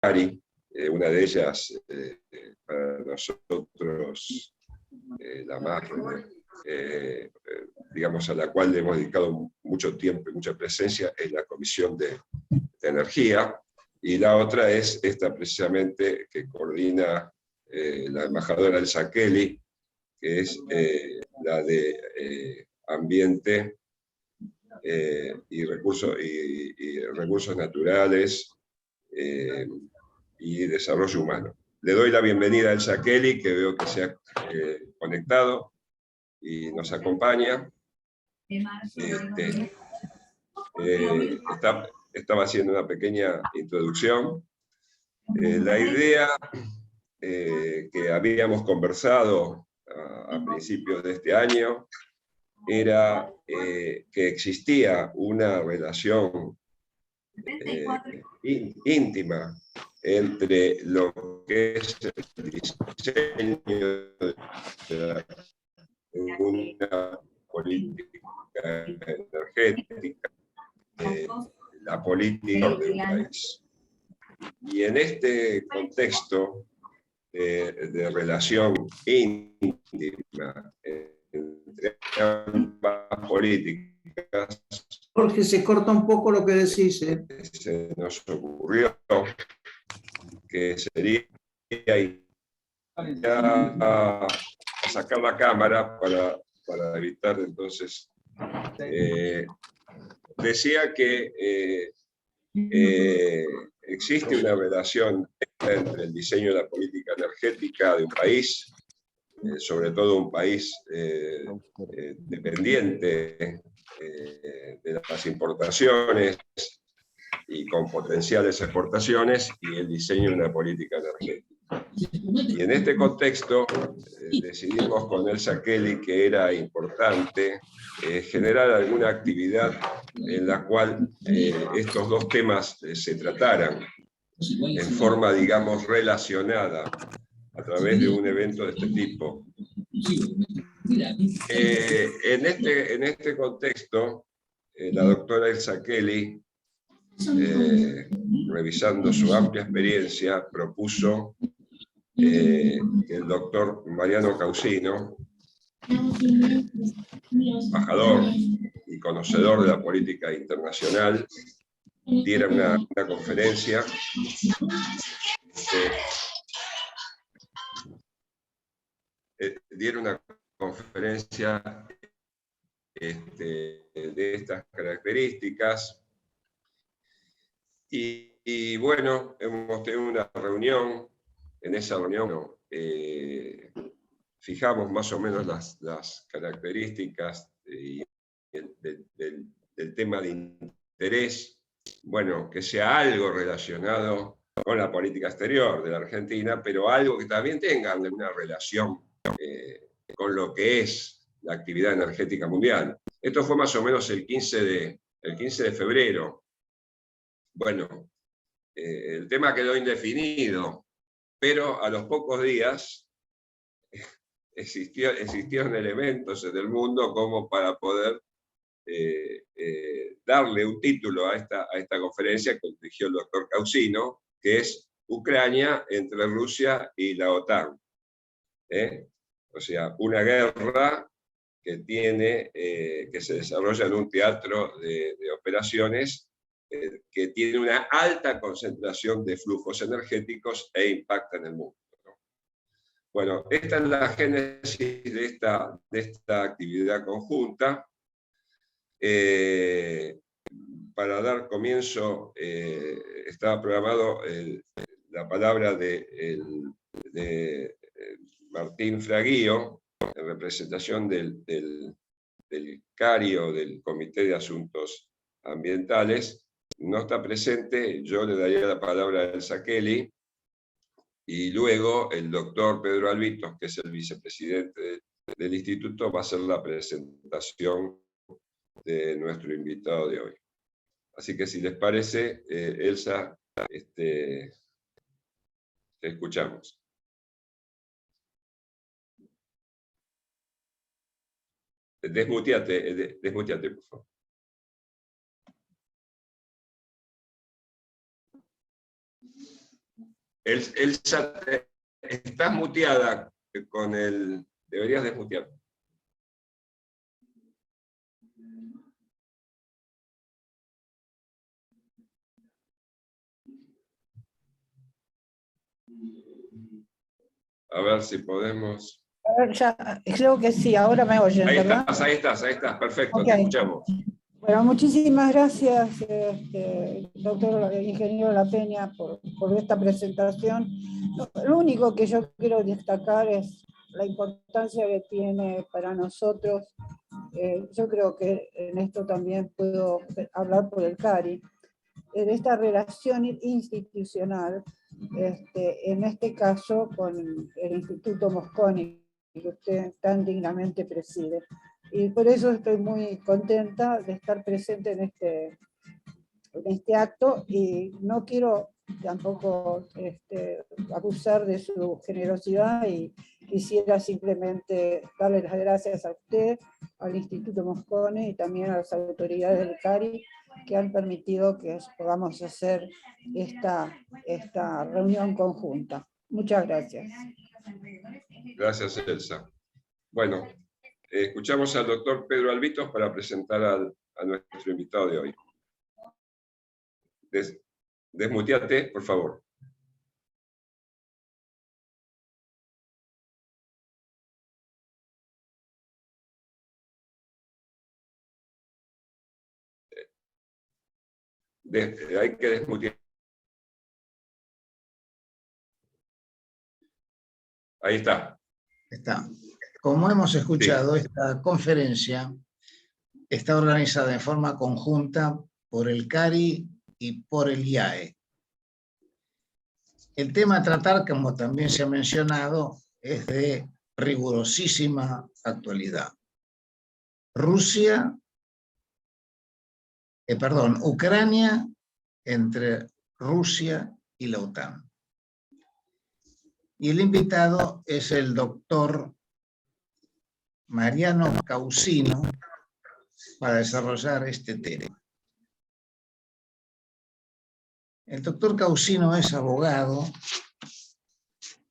una de ellas para nosotros la más, digamos, a la cual le hemos dedicado mucho tiempo y mucha presencia, es la Comisión de Energía, y la otra es esta precisamente que coordina la embajadora Elsa Kelly, que es la de Ambiente y recursos naturales y desarrollo humano. Le doy la bienvenida a Elsa Kelly, que veo que se ha conectado y nos acompaña. Estaba haciendo una pequeña introducción. La idea que habíamos conversado a principios de este año era que existía una relación íntima entre lo que es el diseño de una política energética, la política de un país. Y en este contexto de relación íntima entre ambas políticas, Jorge, se corta un poco lo que decís. Se nos ocurrió que sería sacar la cámara para evitar entonces. Decía que existe una relación entre el diseño de la política energética de un país, sobre todo un país dependiente de las importaciones y con potenciales exportaciones, y el diseño de una política energética. Y en este contexto decidimos con Elsa Kelly que era importante generar alguna actividad en la cual estos dos temas se trataran en forma, digamos, relacionada a través de un evento de este tipo. En este contexto, la doctora Elsa Kelly, revisando su amplia experiencia, propuso que el doctor Mariano Causino, embajador y conocedor de la política internacional, diera una conferencia de estas características. Y bueno, hemos tenido una reunión. En esa reunión fijamos más o menos las características del tema de interés, bueno, que sea algo relacionado con la política exterior de la Argentina, pero algo que también tenga una relación con lo que es la actividad energética mundial. Esto fue más o menos el 15 de febrero. Bueno, el tema quedó indefinido, pero a los pocos días existieron elementos en el mundo como para poder darle un título a esta conferencia que dirigió el doctor Causino, que es Ucrania entre Rusia y la OTAN. O sea, una guerra que se desarrolla en un teatro de operaciones que tiene una alta concentración de flujos energéticos e impacta en el mundo. Bueno, esta es la génesis de esta actividad conjunta. Para dar comienzo, estaba programado la palabra de Martín Fraguío, en representación del CARIO, del Comité de Asuntos Ambientales. No está presente, yo le daría la palabra a Elsa Kelly, y luego el doctor Pedro Albitos, que es el vicepresidente del instituto, va a hacer la presentación de nuestro invitado de hoy. Así que si les parece, Elsa, te escuchamos. Desmuteate, por favor. Elsa, estás muteada con el... Deberías desmutear. A ver si podemos... A ver, ya, creo que sí, ahora me oyen, ¿verdad? Ahí estás, perfecto, Ok. te escuchamos. Bueno, muchísimas gracias, doctor ingeniero La Peña, por esta presentación. Lo único que yo quiero destacar es la importancia que tiene para nosotros. Yo creo que en esto también puedo hablar por el CARI, de esta relación institucional, en este caso con el Instituto Mosconi, que usted tan dignamente preside. Y por eso estoy muy contenta de estar presente en este acto, y no quiero tampoco abusar de su generosidad, y quisiera simplemente darle las gracias a usted, al Instituto Mosconi y también a las autoridades del CARI que han permitido que podamos hacer esta reunión conjunta. Muchas gracias. Gracias, Elsa. Bueno, escuchamos al doctor Pedro Albitos para presentar a nuestro invitado de hoy. Desmuteate, por favor. Hay que desmutear. Ahí está. Está. Como hemos escuchado, esta conferencia está organizada en forma conjunta por el CARI y por el IAE. El tema a tratar, como también se ha mencionado, es de rigurosísima actualidad. Ucrania entre Rusia y la OTAN. Y el invitado es el doctor Mariano Causino para desarrollar este tema. El doctor Causino es abogado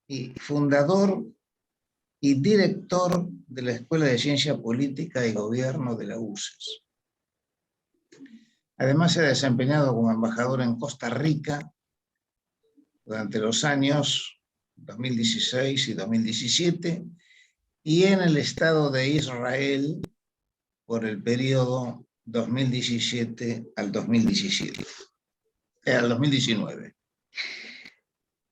y fundador y director de la Escuela de Ciencia Política y Gobierno de la UCES. Además, se ha desempeñado como embajador en Costa Rica durante los años 2016 y 2017, y en el Estado de Israel por el periodo 2017 al 2019.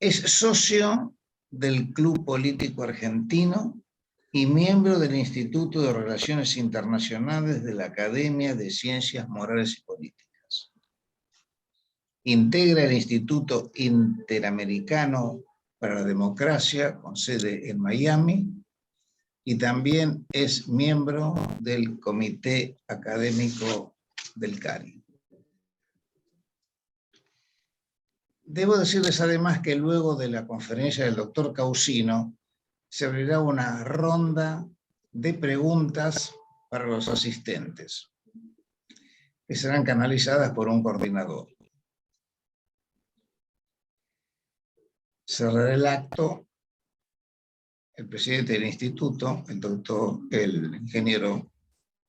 Es socio del Club Político Argentino y miembro del Instituto de Relaciones Internacionales de la Academia de Ciencias Morales y Políticas. Integra el Instituto Interamericano para la Democracia, con sede en Miami, y también es miembro del Comité Académico del CARI. Debo decirles además que luego de la conferencia del doctor Causino se abrirá una ronda de preguntas para los asistentes, que serán canalizadas por un coordinador. Cerrará el acto el presidente del instituto, el ingeniero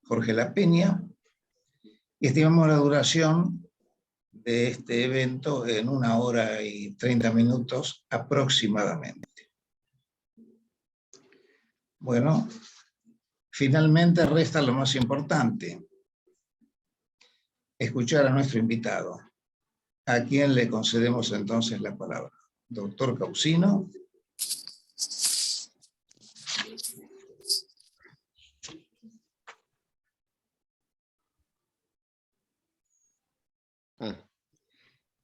Jorge La Peña, y estimamos la duración de este evento en 1 hora y 30 minutos aproximadamente. Bueno, finalmente resta lo más importante: escuchar a nuestro invitado, a quien le concedemos entonces la palabra. Doctor Causino.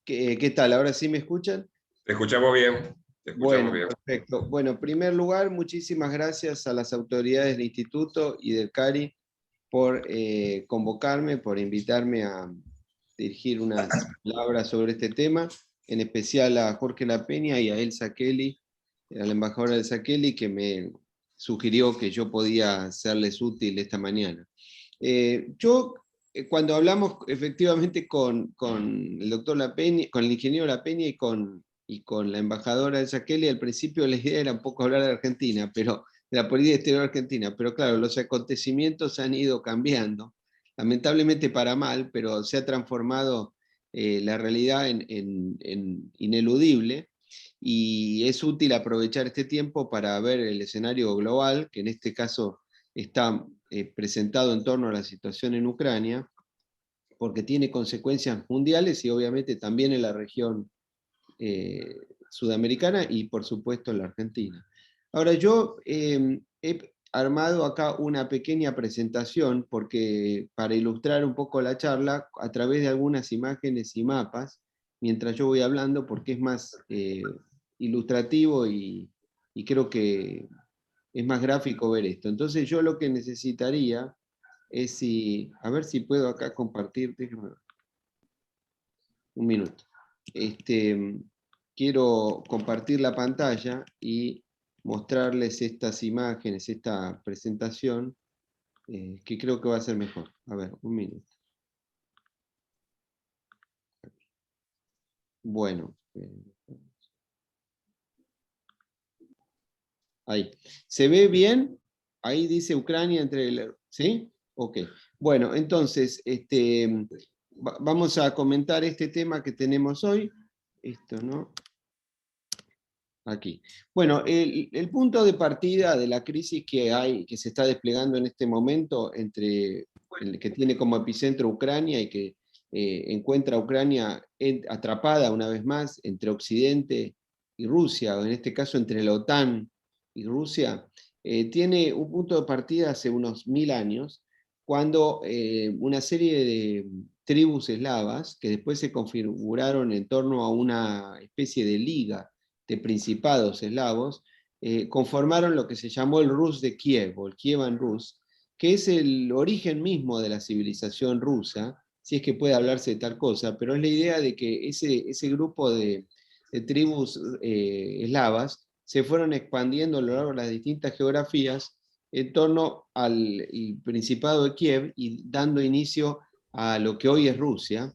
¿Qué tal? ¿Ahora sí me escuchan? Te escuchamos bien. Bueno, perfecto. Bueno, en primer lugar, muchísimas gracias a las autoridades del Instituto y del CARI por convocarme, por invitarme a dirigir unas palabras sobre este tema, en especial a Jorge La Peña y a Elsa Kelly, a la embajadora Elsa Kelly, que me sugirió que yo podía serles útil esta mañana. Cuando hablamos efectivamente con el doctor La Peña, con el ingeniero La Peña y con y con la embajadora Jacqueline, al principio la idea era un poco hablar de Argentina, pero de la política exterior argentina, pero claro, los acontecimientos han ido cambiando, lamentablemente para mal, pero se ha transformado la realidad en ineludible, y es útil aprovechar este tiempo para ver el escenario global, que en este caso está presentado en torno a la situación en Ucrania, porque tiene consecuencias mundiales y obviamente también en la región sudamericana y por supuesto en la Argentina. Ahora yo he armado acá una pequeña presentación porque, para ilustrar un poco la charla a través de algunas imágenes y mapas, mientras yo voy hablando, porque es más ilustrativo y creo que es más gráfico ver esto. Entonces yo lo que necesitaría es a ver si puedo acá compartir, déjame ver. Un minuto. Quiero compartir la pantalla y mostrarles estas imágenes, esta presentación, que creo que va a ser mejor. A ver, un minuto. Bueno. Ahí. ¿Se ve bien? Ahí dice Ucrania entre el... ¿Sí? Ok. Bueno, entonces, vamos a comentar este tema que tenemos hoy. Esto, ¿no? Aquí. Bueno, el punto de partida de la crisis que se está desplegando en este momento, entre el que tiene como epicentro Ucrania y que encuentra a Ucrania atrapada una vez más entre Occidente y Rusia, o en este caso entre la OTAN y Rusia, tiene un punto de partida hace unos 1000 años, cuando una serie de tribus eslavas, que después se configuraron en torno a una especie de liga de principados eslavos, conformaron lo que se llamó el Rus de Kiev, o el Kievan Rus, que es el origen mismo de la civilización rusa, si es que puede hablarse de tal cosa, pero es la idea de que ese grupo de tribus eslavas se fueron expandiendo a lo largo de las distintas geografías en torno al Principado de Kiev y dando inicio a lo que hoy es Rusia,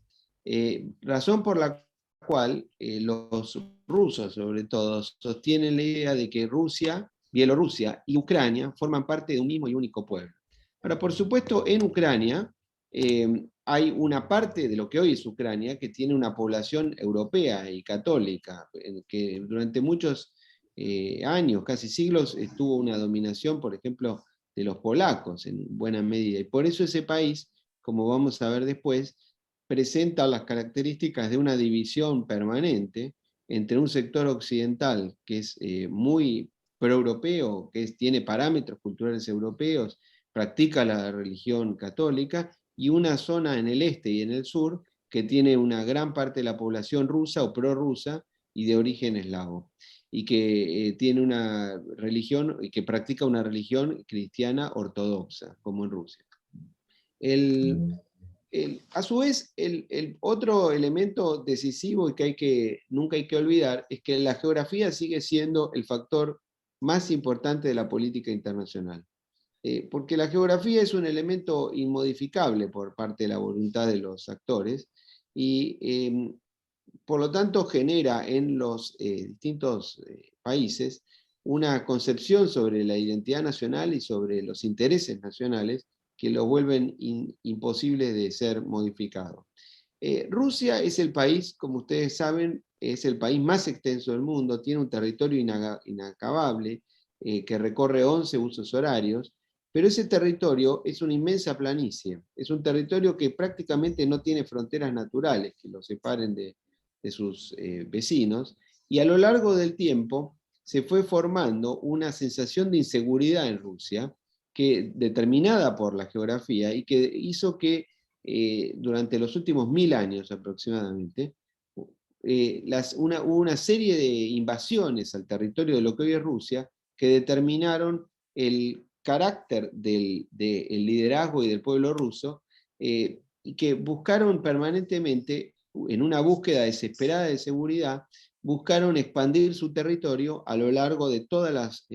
razón por la cual los rusos, sobre todo, sostienen la idea de que Rusia, Bielorrusia y Ucrania forman parte de un mismo y único pueblo. Ahora, por supuesto, en Ucrania hay una parte de lo que hoy es Ucrania que tiene una población europea y católica, que durante muchos años, casi siglos, estuvo una dominación, por ejemplo, de los polacos en buena medida. Y por eso ese país, como vamos a ver después, presenta las características de una división permanente entre un sector occidental que es muy proeuropeo, que tiene parámetros culturales europeos, practica la religión católica, y una zona en el este y en el sur que tiene una gran parte de la población rusa o prorrusa y de origen eslavo, y que tiene una religión, y que practica una religión cristiana ortodoxa, como en Rusia. A su vez, el otro elemento decisivo y que nunca hay que olvidar es que la geografía sigue siendo el factor más importante de la política internacional. Porque la geografía es un elemento inmodificable por parte de la voluntad de los actores y por lo tanto genera en los distintos países una concepción sobre la identidad nacional y sobre los intereses nacionales que los vuelven imposibles de ser modificados. Rusia es el país, como ustedes saben, es el país más extenso del mundo, tiene un territorio inacabable que recorre 11 usos horarios, pero ese territorio es una inmensa planicie, es un territorio que prácticamente no tiene fronteras naturales que lo separen de sus vecinos, y a lo largo del tiempo se fue formando una sensación de inseguridad en Rusia, determinada por la geografía, y que hizo que durante los últimos 1000 años aproximadamente, hubo una serie de invasiones al territorio de lo que hoy es Rusia, que determinaron el carácter del liderazgo y del pueblo ruso, y que buscaron permanentemente, en una búsqueda desesperada de seguridad, buscaron expandir su territorio a lo largo de todas las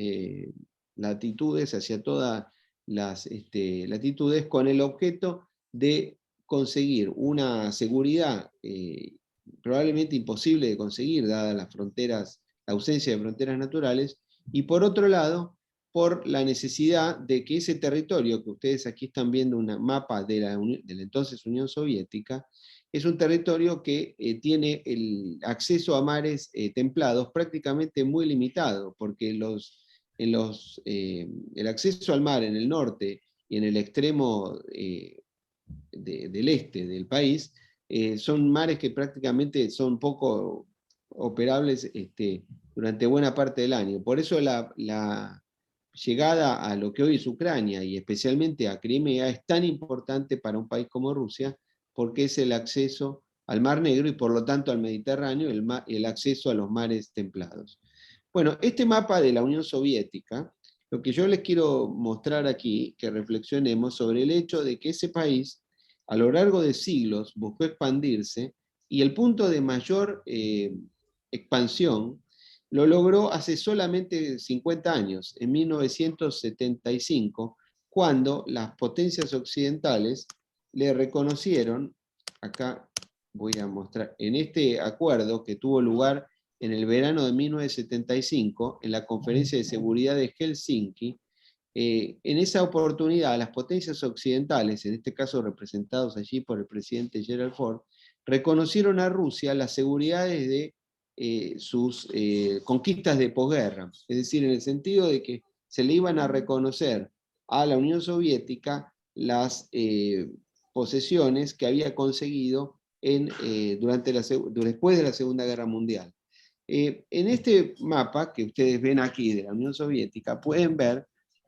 latitudes, hacia todas las latitudes, con el objeto de conseguir una seguridad probablemente imposible de conseguir, dadas las fronteras, la ausencia de fronteras naturales, y por otro lado, por la necesidad de que ese territorio, que ustedes aquí están viendo un mapa de la entonces Unión Soviética, es un territorio que tiene el acceso a mares templados prácticamente muy limitado, porque el acceso al mar en el norte y en el extremo del este del país, son mares que prácticamente son poco operables durante buena parte del año. Por eso la llegada a lo que hoy es Ucrania y especialmente a Crimea es tan importante para un país como Rusia, porque es el acceso al Mar Negro y por lo tanto al Mediterráneo, el acceso a los mares templados. Bueno, este mapa de la Unión Soviética, lo que yo les quiero mostrar aquí, que reflexionemos sobre el hecho de que ese país, a lo largo de siglos, buscó expandirse y el punto de mayor expansión lo logró hace solamente 50 años, en 1975, cuando las potencias occidentales le reconocieron, acá voy a mostrar, en este acuerdo que tuvo lugar en el verano de 1975, en la Conferencia de Seguridad de Helsinki, en esa oportunidad las potencias occidentales, en este caso representados allí por el presidente Gerald Ford, reconocieron a Rusia las seguridades de sus conquistas de posguerra, es decir, en el sentido de que se le iban a reconocer a la Unión Soviética las posesiones que había conseguido después de la Segunda Guerra Mundial. En este mapa que ustedes ven aquí de la Unión Soviética, pueden ver,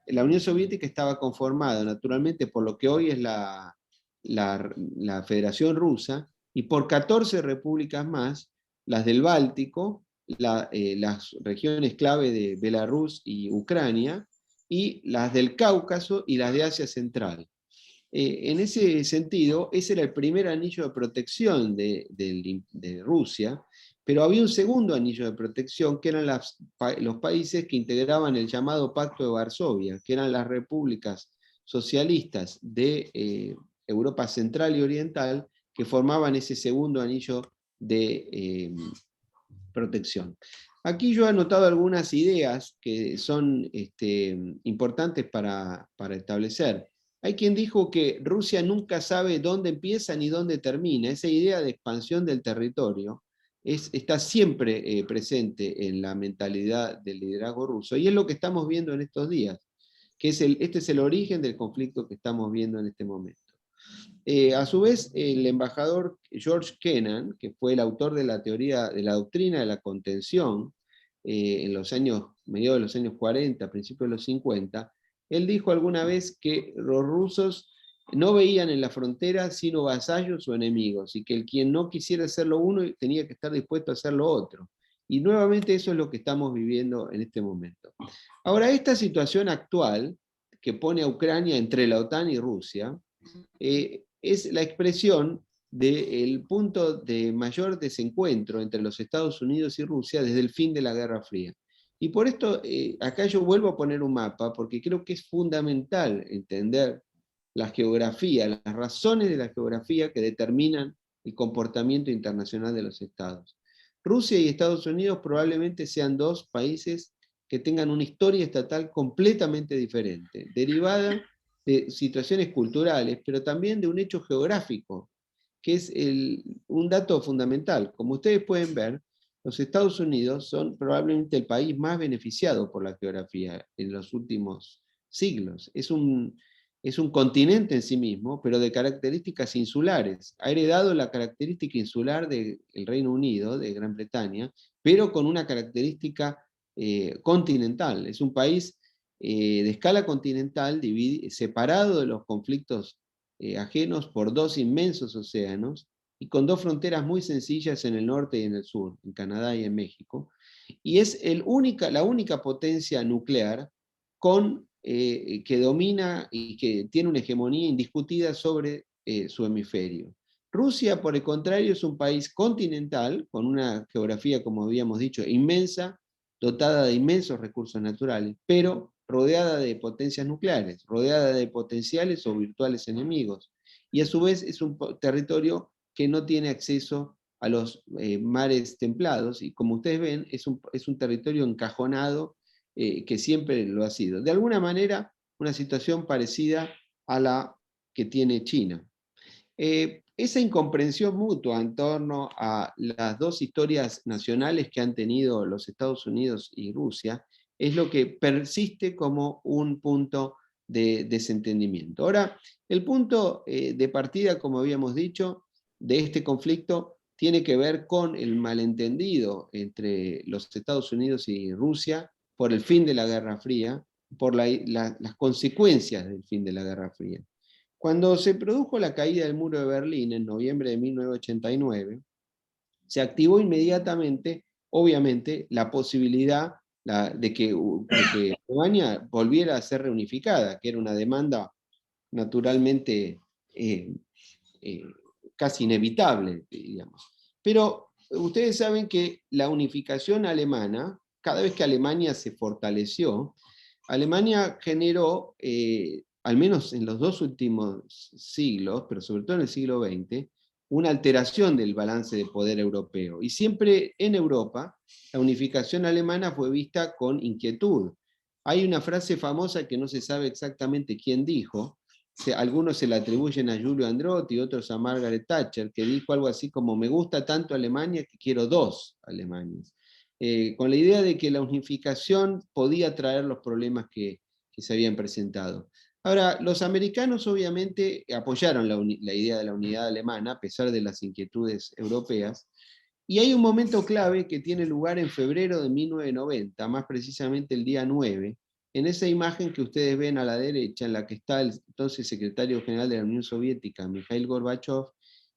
la Unión Soviética estaba conformada naturalmente por lo que hoy es la Federación Rusa, y por 14 repúblicas más, las del Báltico, las regiones clave de Belarus y Ucrania, y las del Cáucaso y las de Asia Central. En ese sentido, ese era el primer anillo de protección de Rusia, pero había un segundo anillo de protección que eran los países que integraban el llamado Pacto de Varsovia, que eran las repúblicas socialistas de Europa Central y Oriental, que formaban ese segundo anillo de protección. Aquí yo he anotado algunas ideas que son importantes para establecer. Hay quien dijo que Rusia nunca sabe dónde empieza ni dónde termina. Esa idea de expansión del territorio está siempre presente en la mentalidad del liderazgo ruso, y es lo que estamos viendo en estos días, que este es el origen del conflicto que estamos viendo en este momento. A su vez, el embajador George Kennan, que fue el autor de la teoría de la doctrina de la contención en los años, mediados de los años 40, principios de los 50, él dijo alguna vez que los rusos no veían en la frontera sino vasallos o enemigos, y que el quien no quisiera hacerlo uno tenía que estar dispuesto a hacer lo otro. Y nuevamente eso es lo que estamos viviendo en este momento. Ahora, esta situación actual, que pone a Ucrania entre la OTAN y Rusia, es la expresión del punto de mayor desencuentro entre los Estados Unidos y Rusia desde el fin de la Guerra Fría. Y por esto, acá yo vuelvo a poner un mapa, porque creo que es fundamental entender la geografía, las razones de la geografía que determinan el comportamiento internacional de los estados. Rusia y Estados Unidos probablemente sean dos países que tengan una historia estatal completamente diferente, derivada de situaciones culturales, pero también de un hecho geográfico, que es un dato fundamental. Como ustedes pueden ver, los Estados Unidos son probablemente el país más beneficiado por la geografía en los últimos siglos. Es un continente en sí mismo, pero de características insulares. Ha heredado la característica insular del Reino Unido, de Gran Bretaña, pero con una característica continental. Es un país de escala continental, separado de los conflictos ajenos por dos inmensos océanos, y con dos fronteras muy sencillas en el norte y en el sur, en Canadá y en México, y es la única potencia nuclear que domina y que tiene una hegemonía indiscutida sobre su hemisferio. Rusia, por el contrario, es un país continental, con una geografía, como habíamos dicho, inmensa, dotada de inmensos recursos naturales, pero rodeada de potencias nucleares, rodeada de potenciales o virtuales enemigos. Y a su vez es un territorio que no tiene acceso a los mares templados, y como ustedes ven, es un territorio encajonado que siempre lo ha sido. De alguna manera, una situación parecida a la que tiene China. Esa incomprensión mutua en torno a las dos historias nacionales que han tenido los Estados Unidos y Rusia es lo que persiste como un punto de desentendimiento. Ahora, el punto de partida, como habíamos dicho, de este conflicto tiene que ver con el malentendido entre los Estados Unidos y Rusia por el fin de la Guerra Fría, por las consecuencias del fin de la Guerra Fría. Cuando se produjo la caída del muro de Berlín en noviembre de 1989, se activó inmediatamente, obviamente, la posibilidad de que Alemania volviera a ser reunificada, que era una demanda naturalmente casi inevitable, digamos. Pero ustedes saben que la unificación alemana, cada vez que Alemania se fortaleció, Alemania generó, al menos en los dos últimos siglos, pero sobre todo en el siglo XX, una alteración del balance de poder europeo. Y siempre en Europa, la unificación alemana fue vista con inquietud. Hay una frase famosa que no se sabe exactamente quién dijo, algunos se la atribuyen a Giulio Andreotti, otros a Margaret Thatcher, que dijo algo así como: me gusta tanto Alemania que quiero dos Alemanias. Con la idea de que la unificación podía traer los problemas que se habían presentado. Ahora, los americanos obviamente apoyaron la idea de la unidad alemana, a pesar de las inquietudes europeas, y hay un momento clave que tiene lugar en febrero de 1990, más precisamente el día 9, en esa imagen que ustedes ven a la derecha, en la que está el entonces secretario general de la Unión Soviética, Mikhail Gorbachev,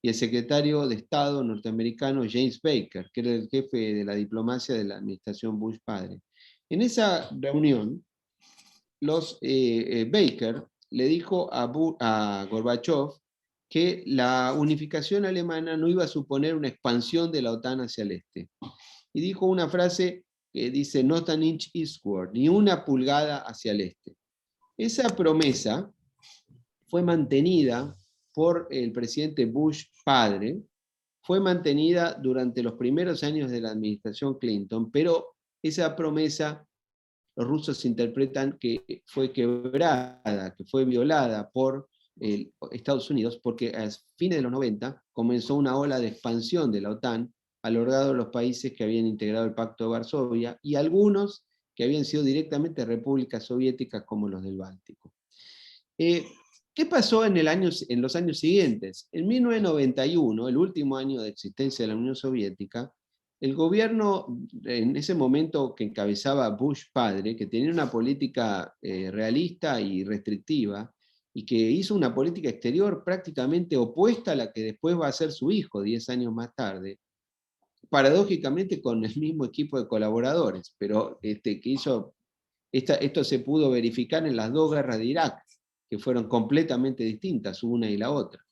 y el secretario de Estado norteamericano James Baker, que era el jefe de la diplomacia de la administración Bush padre. En esa reunión, Baker le dijo a Gorbachev que la unificación alemana no iba a suponer una expansión de la OTAN hacia el este. Y dijo una frase que dice: not an inch eastward, ni una pulgada hacia el este. Esa promesa fue mantenida por el presidente Bush padre, fue mantenida durante los primeros años de la administración Clinton, pero esa promesa los rusos interpretan que fue quebrada, que fue violada por Estados Unidos, porque a fines de los 90 comenzó una ola de expansión de la OTAN a lo largo de los países que habían integrado el Pacto de Varsovia y algunos que habían sido directamente repúblicas soviéticas como los del Báltico. ¿Qué pasó en los años siguientes? En 1991, el último año de existencia de la Unión Soviética, el gobierno, en ese momento que encabezaba Bush padre, que tenía una política realista y restrictiva, y que hizo una política exterior prácticamente opuesta a la que después va a ser su hijo 10 años más tarde, paradójicamente con el mismo equipo de colaboradores, pero que hizo, esto se pudo verificar en las dos guerras de Irak, que fueron completamente distintas una y la otra.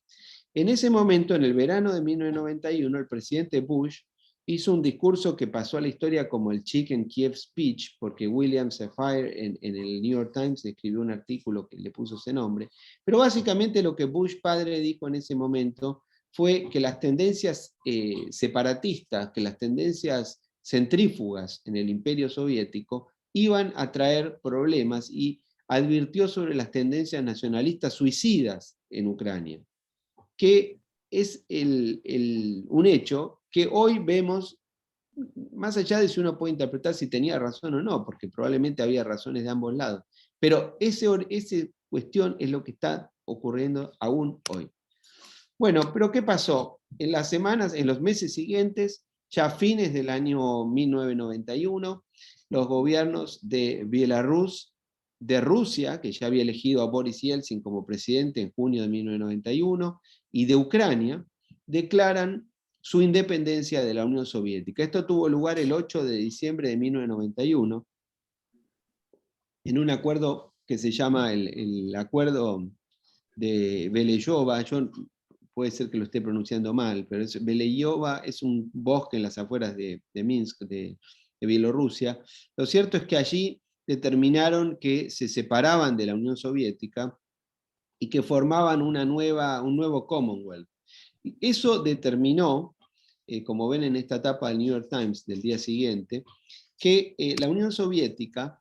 En ese momento, en el verano de 1991, el presidente Bush hizo un discurso que pasó a la historia como el Chicken Kiev Speech, porque William Safire en el New York Times escribió un artículo que le puso ese nombre, pero básicamente lo que Bush padre dijo en ese momento fue que las tendencias separatistas, que las tendencias centrífugas en el imperio soviético iban a traer problemas, y advirtió sobre las tendencias nacionalistas suicidas en Ucrania, que es un hecho que hoy vemos, más allá de si uno puede interpretar si tenía razón o no, porque probablemente había razones de ambos lados, pero esa cuestión es lo que está ocurriendo aún hoy. Bueno, pero ¿qué pasó? En las semanas, en los meses siguientes, ya a fines del año 1991, los gobiernos de Bielorrusia, de Rusia, que ya había elegido a Boris Yeltsin como presidente en junio de 1991, y de Ucrania, declaran su independencia de la Unión Soviética. Esto tuvo lugar el 8 de diciembre de 1991, en un acuerdo que se llama el Acuerdo de Beleyova. Puede ser que lo esté pronunciando mal, pero Beleyova es un bosque en las afueras de Minsk, de Bielorrusia. Lo cierto es que allí determinaron que se separaban de la Unión Soviética y que formaban un nuevo Commonwealth. Eso determinó como ven en esta etapa del New York Times del día siguiente, que la Unión Soviética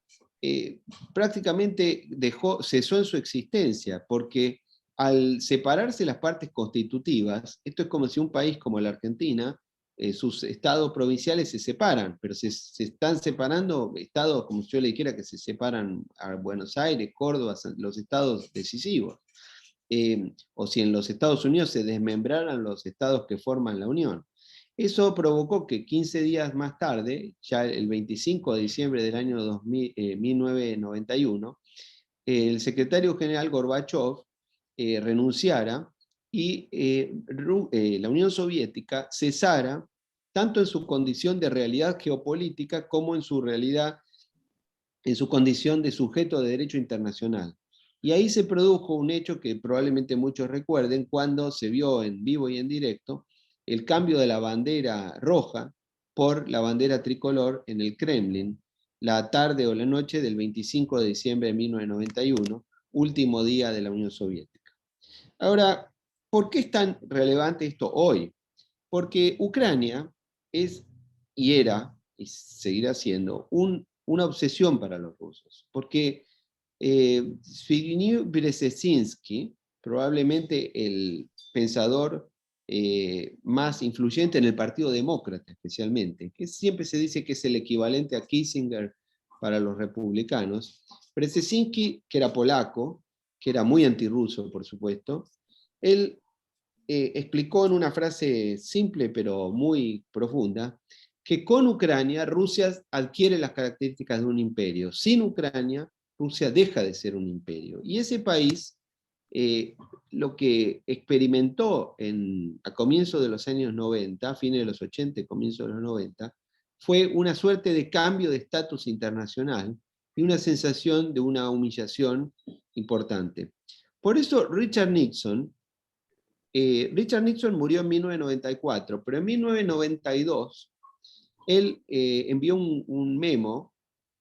prácticamente cesó en su existencia, porque al separarse las partes constitutivas, esto es como si un país como la Argentina, sus estados provinciales se separan, pero se están separando estados, como si yo le dijera que se separan a Buenos Aires, Córdoba, los estados decisivos. O si en los Estados Unidos se desmembraran los estados que forman la Unión. Eso provocó que 15 días más tarde, ya el 25 de diciembre del año 1991, el secretario general Gorbachov renunciara y la Unión Soviética cesara tanto en su condición de realidad geopolítica como en su realidad, en su condición de sujeto de derecho internacional. Y ahí se produjo un hecho que probablemente muchos recuerden, cuando se vio en vivo y en directo el cambio de la bandera roja por la bandera tricolor en el Kremlin, la tarde o la noche del 25 de diciembre de 1991, último día de la Unión Soviética. Ahora, ¿por qué es tan relevante esto hoy? Porque Ucrania es, y era, y seguirá siendo, una obsesión para los rusos. Porque Zbigniew Brzezinski, probablemente el pensador más influyente en el Partido Demócrata especialmente, que siempre se dice que es el equivalente a Kissinger para los republicanos. Brzezinski, que era polaco, que era muy antirruso, por supuesto, él explicó en una frase simple pero muy profunda que con Ucrania Rusia adquiere las características de un imperio. Sin Ucrania, Rusia deja de ser un imperio. Y ese país, lo que experimentó a comienzos de los años 90, fines de los 80 y comienzos de los 90, fue una suerte de cambio de estatus internacional y una sensación de una humillación importante. Por eso Richard Nixon murió en 1994, pero en 1992 él envió un memo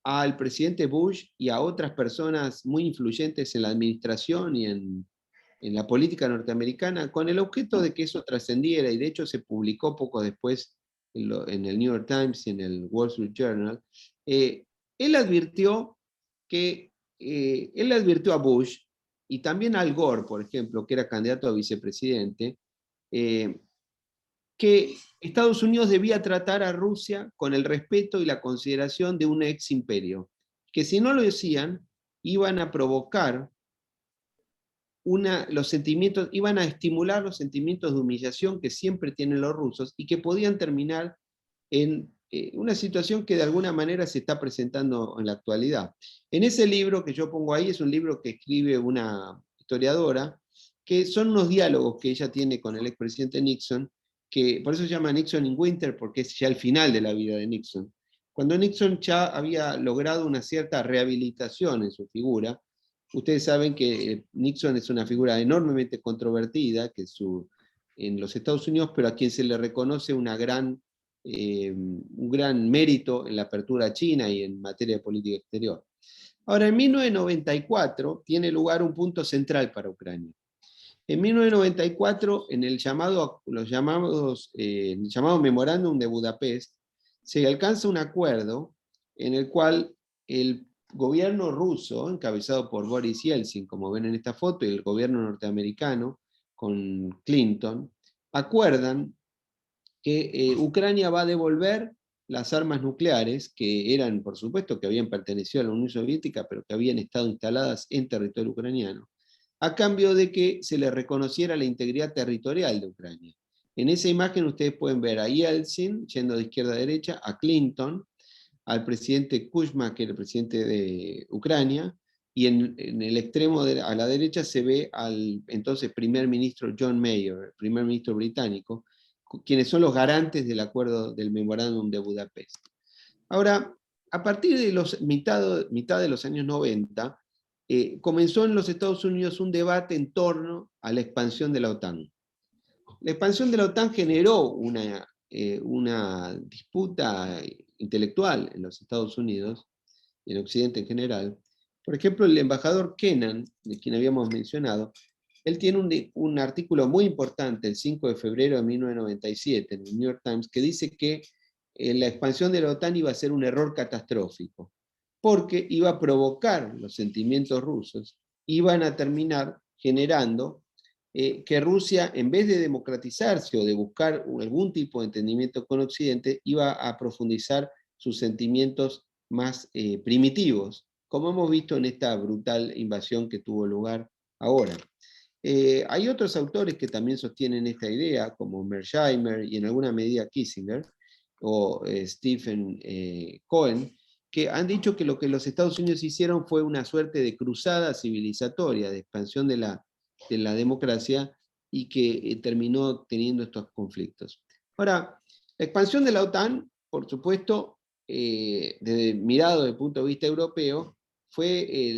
al presidente Bush y a otras personas muy influyentes en la administración y en la política norteamericana, con el objeto de que eso trascendiera, y de hecho se publicó poco después en el New York Times y en el Wall Street Journal. Él advirtió a Bush y también a Al Gore, por ejemplo, que era candidato a vicepresidente, que Estados Unidos debía tratar a Rusia con el respeto y la consideración de un ex imperio, que si no lo decían, iban a provocar los sentimientos, iban a estimular los sentimientos de humillación que siempre tienen los rusos y que podían terminar en una situación que de alguna manera se está presentando en la actualidad. En ese libro que yo pongo ahí, es un libro que escribe una historiadora, que son unos diálogos que ella tiene con el expresidente Nixon, que por eso se llama Nixon in Winter, porque es ya el final de la vida de Nixon. Cuando Nixon ya había logrado una cierta rehabilitación en su figura. Ustedes saben que Nixon es una figura enormemente controvertida en los Estados Unidos, pero a quien se le reconoce un gran mérito en la apertura a China y en materia de política exterior. Ahora, en 1994 tiene lugar un punto central para Ucrania. En 1994, en el llamado Memorándum de Budapest, se alcanza un acuerdo en el cual el gobierno ruso, encabezado por Boris Yeltsin, como ven en esta foto, y el gobierno norteamericano, con Clinton, acuerdan que Ucrania va a devolver las armas nucleares, que eran, por supuesto, que habían pertenecido a la Unión Soviética, pero que habían estado instaladas en territorio ucraniano, a cambio de que se le reconociera la integridad territorial de Ucrania. En esa imagen ustedes pueden ver a Yeltsin, yendo de izquierda a derecha, a Clinton, al presidente Kuchma, que era el presidente de Ucrania, y en el extremo a la derecha se ve al entonces primer ministro John Major, primer ministro británico, quienes son los garantes del acuerdo del Memorándum de Budapest. Ahora, a partir de mitad de los años 90, comenzó en los Estados Unidos un debate en torno a la expansión de la OTAN. La expansión de la OTAN generó una disputa intelectual en los Estados Unidos y en Occidente en general. Por ejemplo, el embajador Kennan, de quien habíamos mencionado, él tiene un artículo muy importante, el 5 de febrero de 1997, en el New York Times, que dice que la expansión de la OTAN iba a ser un error catastrófico, porque iba a provocar los sentimientos rusos, iban a terminar generando que Rusia, en vez de democratizarse o de buscar algún tipo de entendimiento con Occidente, iba a profundizar sus sentimientos más primitivos, como hemos visto en esta brutal invasión que tuvo lugar ahora. Hay otros autores que también sostienen esta idea, como Mearsheimer y en alguna medida Kissinger, o Stephen Cohen, que han dicho que lo que los Estados Unidos hicieron fue una suerte de cruzada civilizatoria, de expansión de la democracia, y que terminó teniendo estos conflictos. Ahora, la expansión de la OTAN, por supuesto, mirado desde el punto de vista europeo,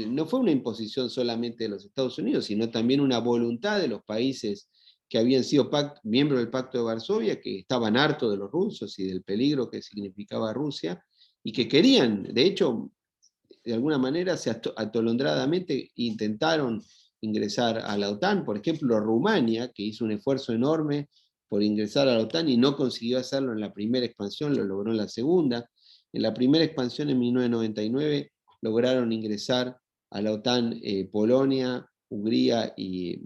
no fue una imposición solamente de los Estados Unidos, sino también una voluntad de los países que habían sido miembros del Pacto de Varsovia, que estaban hartos de los rusos y del peligro que significaba Rusia, y que querían, de hecho, de alguna manera, atolondradamente intentaron ingresar a la OTAN. Por ejemplo, Rumania, que hizo un esfuerzo enorme por ingresar a la OTAN y no consiguió hacerlo en la primera expansión, lo logró en la segunda. En la primera expansión, en 1999, lograron ingresar a la OTAN Polonia, Hungría y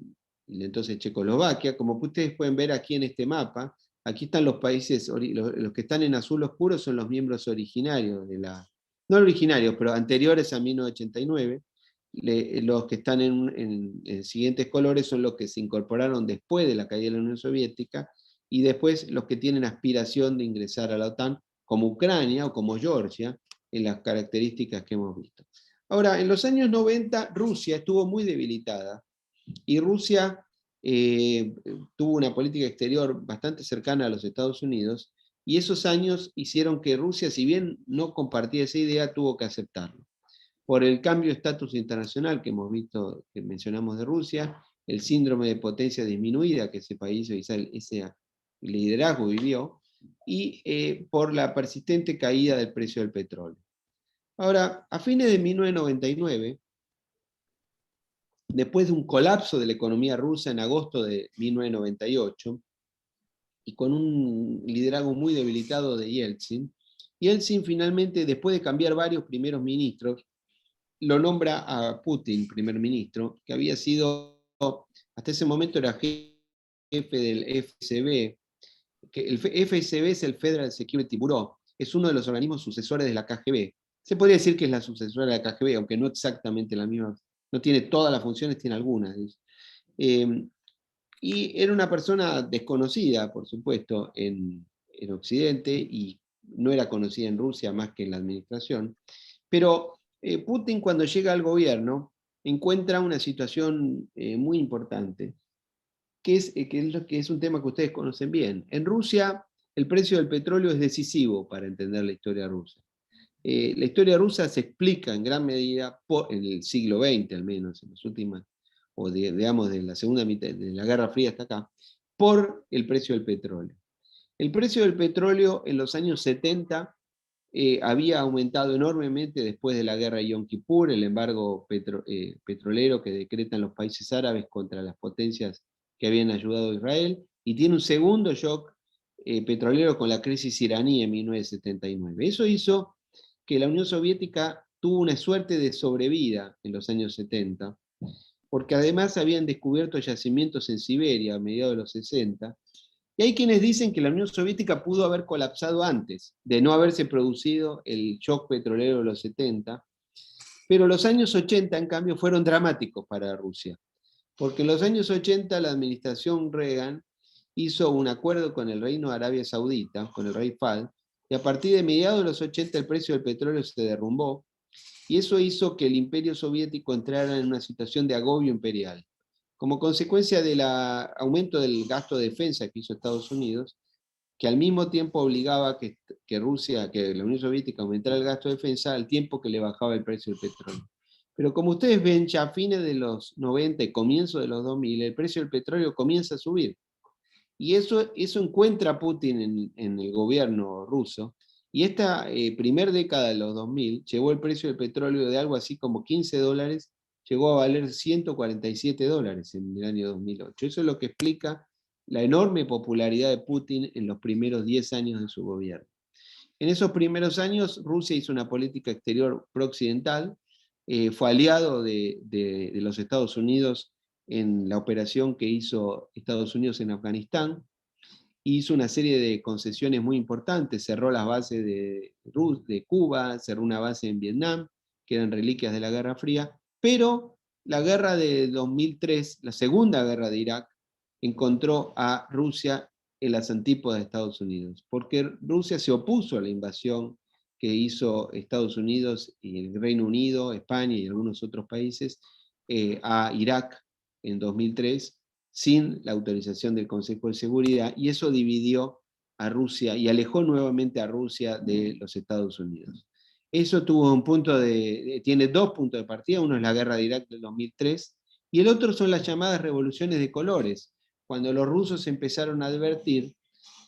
entonces Checoslovaquia. Como ustedes pueden ver aquí en este mapa, aquí están los países, los que están en azul oscuro son los miembros originarios de no originarios, pero anteriores a 1989. Los que están en siguientes colores son los que se incorporaron después de la caída de la Unión Soviética, y después los que tienen aspiración de ingresar a la OTAN, como Ucrania o como Georgia, en las características que hemos visto. Ahora, en los años 90, Rusia estuvo muy debilitada, y Rusia tuvo una política exterior bastante cercana a los Estados Unidos, y esos años hicieron que Rusia, si bien no compartía esa idea, tuvo que aceptarlo. Por el cambio de estatus internacional que hemos visto, que mencionamos de Rusia, el síndrome de potencia disminuida que ese país, ese liderazgo vivió, y por la persistente caída del precio del petróleo. Ahora, a fines de 1999, después de un colapso de la economía rusa en agosto de 1998, y con un liderazgo muy debilitado de Yeltsin, Yeltsin finalmente, después de cambiar varios primeros ministros, lo nombra a Putin primer ministro, que había sido, hasta ese momento era jefe del FSB, que el FSB es el Federal Security Bureau, es uno de los organismos sucesores de la KGB. Se podría decir que es la sucesora de la KGB, aunque no exactamente la misma, no tiene todas las funciones, tiene algunas. Y era una persona desconocida, por supuesto, en Occidente, y no era conocida en Rusia más que en la administración, pero Putin, cuando llega al gobierno, encuentra una situación muy importante, que es un tema que ustedes conocen bien. En Rusia, el precio del petróleo es decisivo para entender la historia rusa. La historia rusa se explica en gran medida, en el siglo XX al menos, en las últimas, o digamos de la segunda mitad, de la Guerra Fría hasta acá, por el precio del petróleo. El precio del petróleo en los años 70 había aumentado enormemente después de la guerra de Yom Kippur, el embargo petrolero que decretan los países árabes contra las potencias que habían ayudado a Israel, y tiene un segundo shock petrolero con la crisis iraní en 1979. Eso hizo que la Unión Soviética tuvo una suerte de sobrevida en los años 70, porque además habían descubierto yacimientos en Siberia a mediados de los 60, y hay quienes dicen que la Unión Soviética pudo haber colapsado antes, de no haberse producido el shock petrolero de los 70, pero los años 80, en cambio, fueron dramáticos para Rusia, porque en los años 80 la administración Reagan hizo un acuerdo con el Reino de Arabia Saudita, con el rey Fahd, y a partir de mediados de los 80 el precio del petróleo se derrumbó, y eso hizo que el Imperio Soviético entrara en una situación de agobio imperial. Como consecuencia del aumento del gasto de defensa que hizo Estados Unidos, que al mismo tiempo obligaba que la Unión Soviética aumentara el gasto de defensa al tiempo que le bajaba el precio del petróleo. Pero como ustedes ven, ya a fines de los 90 y comienzo de los 2000, el precio del petróleo comienza a subir. Y eso encuentra a Putin en el gobierno ruso, y esta primera década de los 2000 llevó el precio del petróleo de algo así como $15, llegó a valer $147 en el año 2008. Eso es lo que explica la enorme popularidad de Putin en los primeros 10 años de su gobierno. En esos primeros años, Rusia hizo una política exterior pro-occidental, fue aliado de los Estados Unidos en la operación que hizo Estados Unidos en Afganistán, hizo una serie de concesiones muy importantes, cerró las bases de Cuba, cerró una base en Vietnam, que eran reliquias de la Guerra Fría, pero la guerra de 2003, la segunda guerra de Irak, encontró a Rusia en las antípodas de Estados Unidos, porque Rusia se opuso a la invasión que hizo Estados Unidos y el Reino Unido, España y algunos otros países a Irak en 2003, sin la autorización del Consejo de Seguridad, y eso dividió a Rusia y alejó nuevamente a Rusia de los Estados Unidos. Eso tuvo tiene dos puntos de partida, uno es la guerra de Irak del 2003, y el otro son las llamadas revoluciones de colores, cuando los rusos empezaron a advertir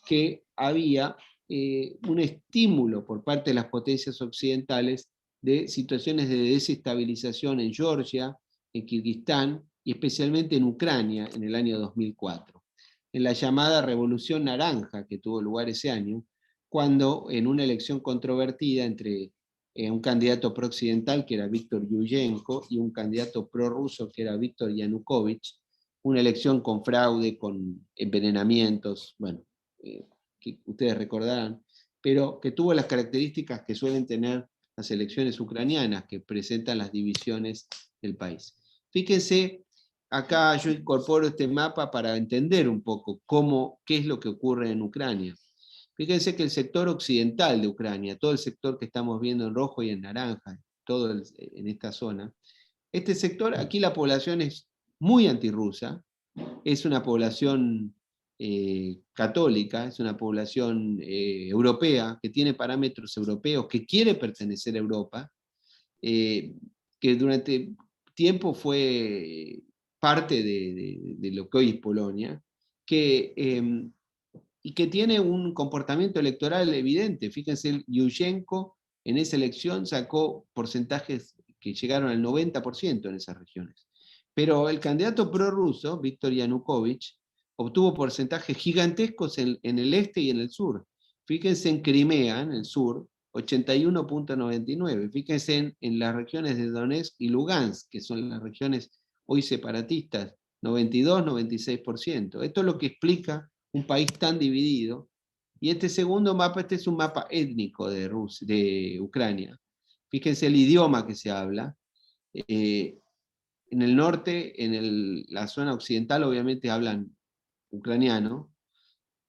que había un estímulo por parte de las potencias occidentales de situaciones de desestabilización en Georgia, en Kirguistán y especialmente en Ucrania en el año 2004. En la llamada Revolución Naranja que tuvo lugar ese año, cuando en una elección controvertida entre un candidato pro-occidental que era Víktor Yushchenko y un candidato prorruso que era Víktor Yanukovych, una elección con fraude, con envenenamientos, bueno, que ustedes recordarán, pero que tuvo las características que suelen tener las elecciones ucranianas, que presentan las divisiones del país. Fíjense, acá yo incorporo este mapa para entender un poco qué es lo que ocurre en Ucrania. Fíjense que el sector occidental de Ucrania, todo el sector que estamos viendo en rojo y en naranja, todo en esta zona, este sector, aquí la población es muy antirrusa, es una población católica, es una población europea, que tiene parámetros europeos, que quiere pertenecer a Europa, que durante tiempo fue parte de lo que hoy es Polonia, y que tiene un comportamiento electoral evidente. Fíjense, Yushchenko en esa elección sacó porcentajes que llegaron al 90% en esas regiones. Pero el candidato prorruso, Víktor Yanukovych, obtuvo porcentajes gigantescos en el este y en el sur. Fíjense en Crimea, en el sur, 81.99. Fíjense en las regiones de Donetsk y Lugansk, que son las regiones hoy separatistas, 92-96%. Esto es lo que explica un país tan dividido. Y este segundo mapa, este es un mapa étnico de Ucrania. Fíjense el idioma que se habla. En el norte, en la zona occidental, obviamente hablan ucraniano.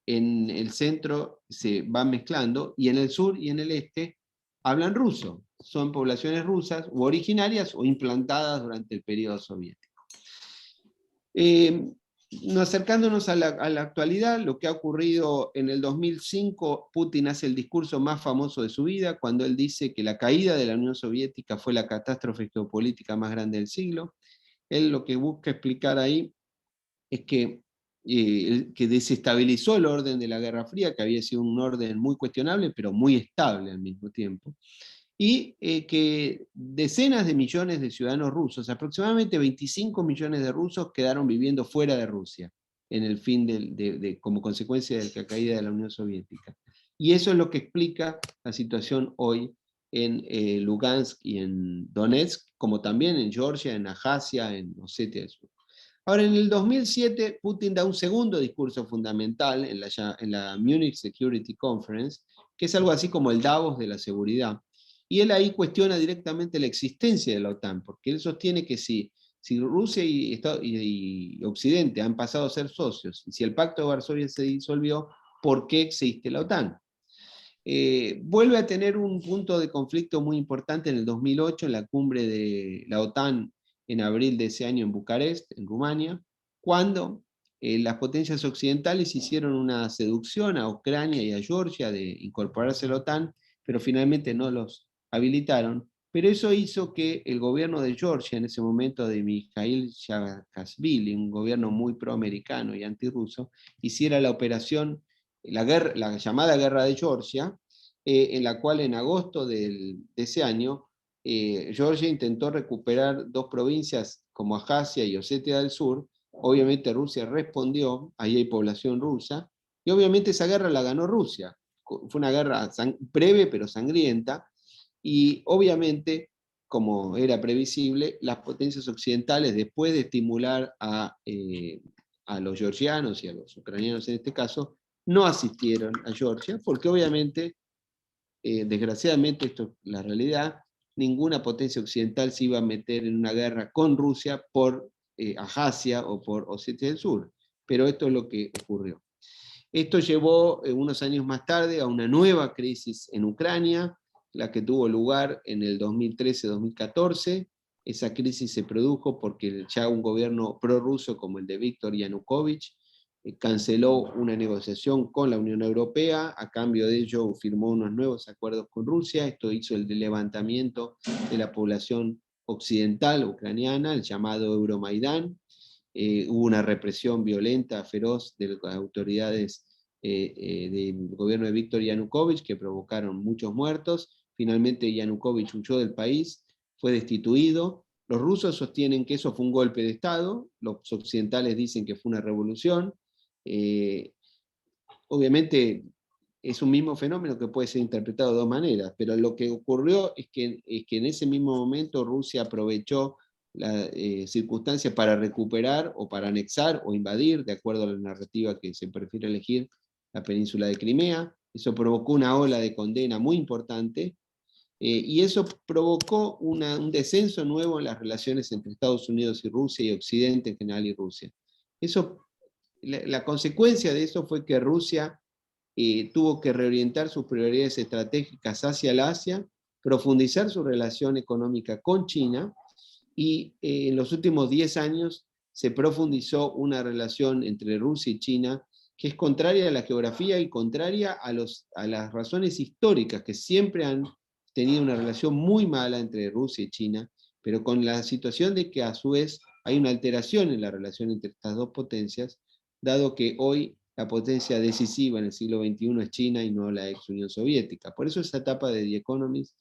En el centro se van mezclando, y en el sur y en el este hablan ruso. Son poblaciones rusas, o originarias o implantadas durante el periodo soviético. Acercándonos a la actualidad, lo que ha ocurrido en el 2005, Putin hace el discurso más famoso de su vida, cuando él dice que la caída de la Unión Soviética fue la catástrofe geopolítica más grande del siglo. Él lo que busca explicar ahí es que desestabilizó el orden de la Guerra Fría, que había sido un orden muy cuestionable, pero muy estable al mismo tiempo, y que decenas de millones de ciudadanos rusos, aproximadamente 25 millones de rusos, quedaron viviendo fuera de Rusia en el fin como consecuencia de la caída de la Unión Soviética. Y eso es lo que explica la situación hoy en Lugansk y en Donetsk, como también en Georgia, en Abjasia, en Osetia del Sur. Ahora, en el 2007, Putin da un segundo discurso fundamental en la Munich Security Conference, que es algo así como el Davos de la seguridad. Y él ahí cuestiona directamente la existencia de la OTAN, porque él sostiene que si Rusia y Occidente han pasado a ser socios, y si el Pacto de Varsovia se disolvió, ¿por qué existe la OTAN? Vuelve a tener un punto de conflicto muy importante en el 2008, en la cumbre de la OTAN en abril de ese año en Bucarest, en Rumania, cuando las potencias occidentales hicieron una seducción a Ucrania y a Georgia de incorporarse a la OTAN, pero finalmente no los habilitaron. Pero eso hizo que el gobierno de Georgia, en ese momento de Mikhail Saakashvili, un gobierno muy proamericano y antirruso, hiciera la operación, la llamada Guerra de Georgia, en la cual en agosto de ese año Georgia intentó recuperar dos provincias como Abjasia y Osetia del Sur. Obviamente Rusia respondió, ahí hay población rusa, y obviamente esa guerra la ganó Rusia. Fue una guerra breve pero sangrienta, y obviamente, como era previsible, las potencias occidentales, después de estimular a los georgianos y a los ucranianos en este caso, no asistieron a Georgia, porque obviamente, desgraciadamente, esto es la realidad, ninguna potencia occidental se iba a meter en una guerra con Rusia por Abjasia o por Osetia del Sur. Pero esto es lo que ocurrió. Esto llevó unos años más tarde a una nueva crisis en Ucrania, la que tuvo lugar en el 2013-2014. Esa crisis se produjo porque ya un gobierno prorruso como el de Viktor Yanukovych canceló una negociación con la Unión Europea, a cambio de ello firmó unos nuevos acuerdos con Rusia. Esto hizo el levantamiento de la población occidental ucraniana, el llamado Euromaidán. Hubo una represión violenta, feroz de las autoridades del gobierno de Viktor Yanukovych, que provocaron muchos muertos. Finalmente Yanukovych huyó del país, fue destituido. Los rusos sostienen que eso fue un golpe de Estado, los occidentales dicen que fue una revolución. Obviamente es un mismo fenómeno que puede ser interpretado de dos maneras, pero lo que ocurrió es que en ese mismo momento Rusia aprovechó la circunstancia para recuperar o para anexar o invadir, de acuerdo a la narrativa que se prefiere elegir, la península de Crimea. Eso provocó una ola de condena muy importante, y eso provocó un descenso nuevo en las relaciones entre Estados Unidos y Rusia, y Occidente en general y Rusia. La consecuencia de eso fue que Rusia tuvo que reorientar sus prioridades estratégicas hacia el Asia, profundizar su relación económica con China, y en los últimos 10 años se profundizó una relación entre Rusia y China que es contraria a la geografía y contraria a las razones históricas, que siempre han tenido una relación muy mala entre Rusia y China, pero con la situación de que a su vez hay una alteración en la relación entre estas dos potencias, dado que hoy la potencia decisiva en el siglo XXI es China y no la ex Unión Soviética. Por eso esa etapa de The Economist,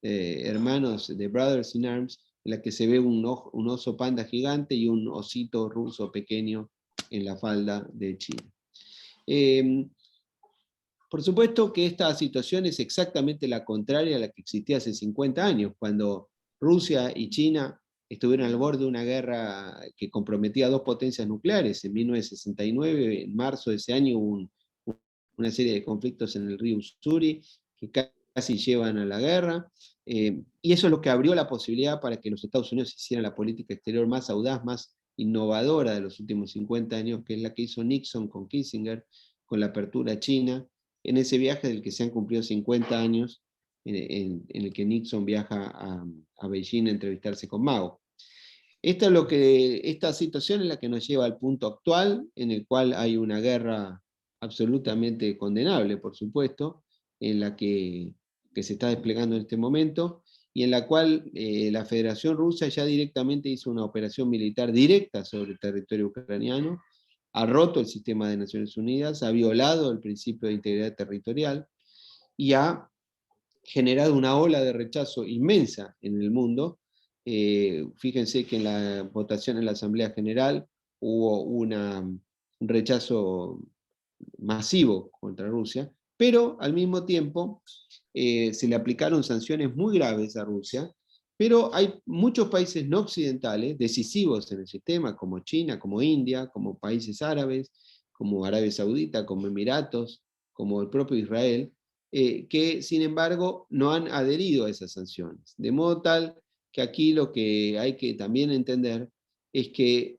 hermanos de Brothers in Arms, en la que se ve un oso panda gigante y un osito ruso pequeño en la falda de China. Por supuesto que esta situación es exactamente la contraria a la que existía hace 50 años, cuando Rusia y China estuvieron al borde de una guerra que comprometía a dos potencias nucleares. En 1969, en marzo de ese año, hubo una serie de conflictos en el río Ussuri que casi llevan a la guerra, y eso es lo que abrió la posibilidad para que los Estados Unidos hicieran la política exterior más audaz, más innovadora de los últimos 50 años, que es la que hizo Nixon con Kissinger, con la apertura a China, en ese viaje del que se han cumplido 50 años, en el que Nixon viaja a Beijing a entrevistarse con Mao. Esta situación es la que nos lleva al punto actual, en el cual hay una guerra absolutamente condenable, por supuesto, en la que se está desplegando en este momento, y en la cual la Federación Rusa ya directamente hizo una operación militar directa sobre el territorio ucraniano, ha roto el sistema de Naciones Unidas, ha violado el principio de integridad territorial y ha generado una ola de rechazo inmensa en el mundo. Fíjense que en la votación en la Asamblea General hubo un rechazo masivo contra Rusia, pero al mismo tiempo se le aplicaron sanciones muy graves a Rusia, pero hay muchos países no occidentales decisivos en el sistema, como China, como India, como países árabes, como Arabia Saudita, como Emiratos, como el propio Israel, que sin embargo no han adherido a esas sanciones. De modo tal que aquí lo que hay que también entender es que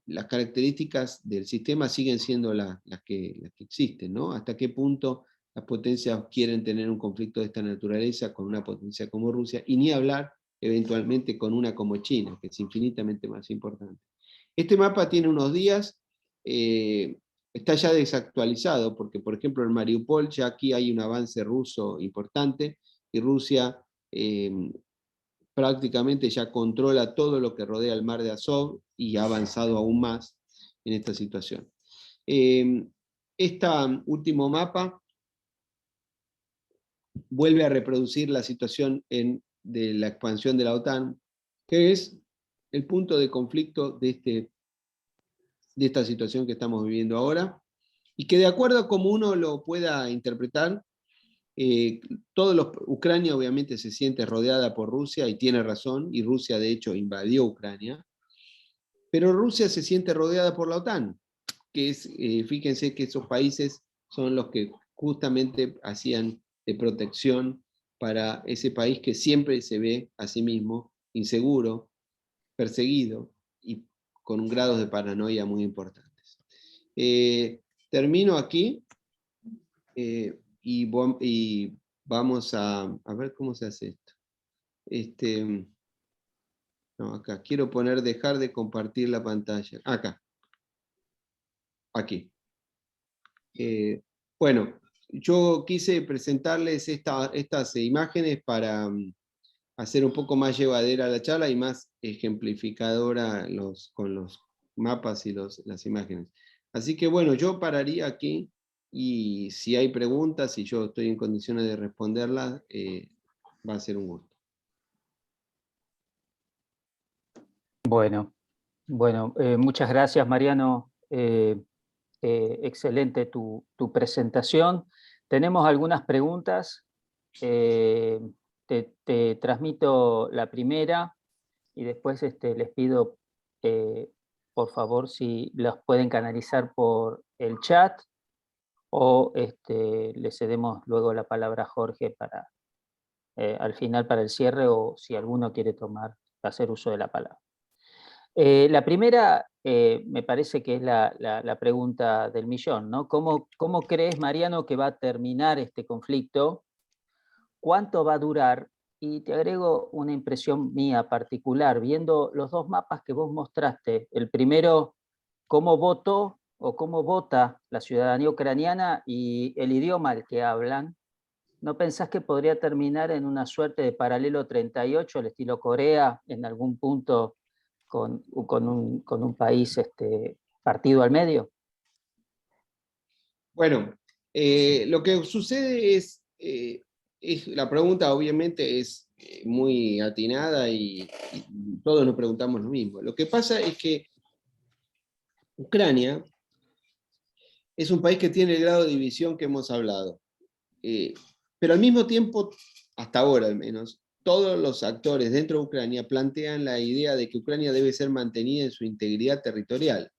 las características del sistema siguen siendo las que existen, ¿no? Hasta qué punto las potencias quieren tener un conflicto de esta naturaleza con una potencia como Rusia, y ni hablar eventualmente con una como China, que es infinitamente más importante. Este mapa tiene unos días, está ya desactualizado, porque por ejemplo en Mariupol ya aquí hay un avance ruso importante, y Rusia prácticamente ya controla todo lo que rodea el mar de Azov y ha avanzado aún más en esta situación. Este último mapa vuelve a reproducir la situación en de la expansión de la OTAN, que es el punto de conflicto de esta situación que estamos viviendo ahora, y que de acuerdo a cómo uno lo pueda interpretar, Ucrania obviamente se siente rodeada por Rusia, y tiene razón, y Rusia de hecho invadió Ucrania, pero Rusia se siente rodeada por la OTAN, que es, fíjense que esos países son los que justamente hacían de protección para ese país que siempre se ve a sí mismo inseguro, perseguido y con un grado de paranoia muy importantes. Termino aquí y vamos a ver cómo se hace esto. No, acá. Quiero dejar de compartir la pantalla. Acá. Aquí. Bueno, yo quise presentarles estas imágenes para hacer un poco más llevadera la charla y más ejemplificadora con los mapas y las imágenes. Así que bueno, yo pararía aquí, y si hay preguntas y yo estoy en condiciones de responderlas, va a ser un gusto. Bueno, muchas gracias, Mariano. Excelente tu presentación. Tenemos algunas preguntas. Te transmito la primera y después les pido, por favor, si las pueden canalizar por el chat o le cedemos luego la palabra a Jorge para, al final para el cierre, o si alguno quiere hacer uso de la palabra. La primera me parece que es la pregunta del millón, ¿no? ¿Cómo crees, Mariano, que va a terminar este conflicto? ¿Cuánto va a durar? Y te agrego una impresión mía particular, viendo los dos mapas que vos mostraste. El primero, cómo votó o cómo vota la ciudadanía ucraniana y el idioma al que hablan. ¿No pensás que podría terminar en una suerte de paralelo 38, al estilo Corea, en algún punto con un país partido al medio? Bueno, lo que sucede es la pregunta obviamente es muy atinada y todos nos preguntamos lo mismo. Lo que pasa es que Ucrania es un país que tiene el grado de división que hemos hablado. Pero al mismo tiempo, hasta ahora al menos, todos los actores dentro de Ucrania plantean la idea de que Ucrania debe ser mantenida en su integridad territorial.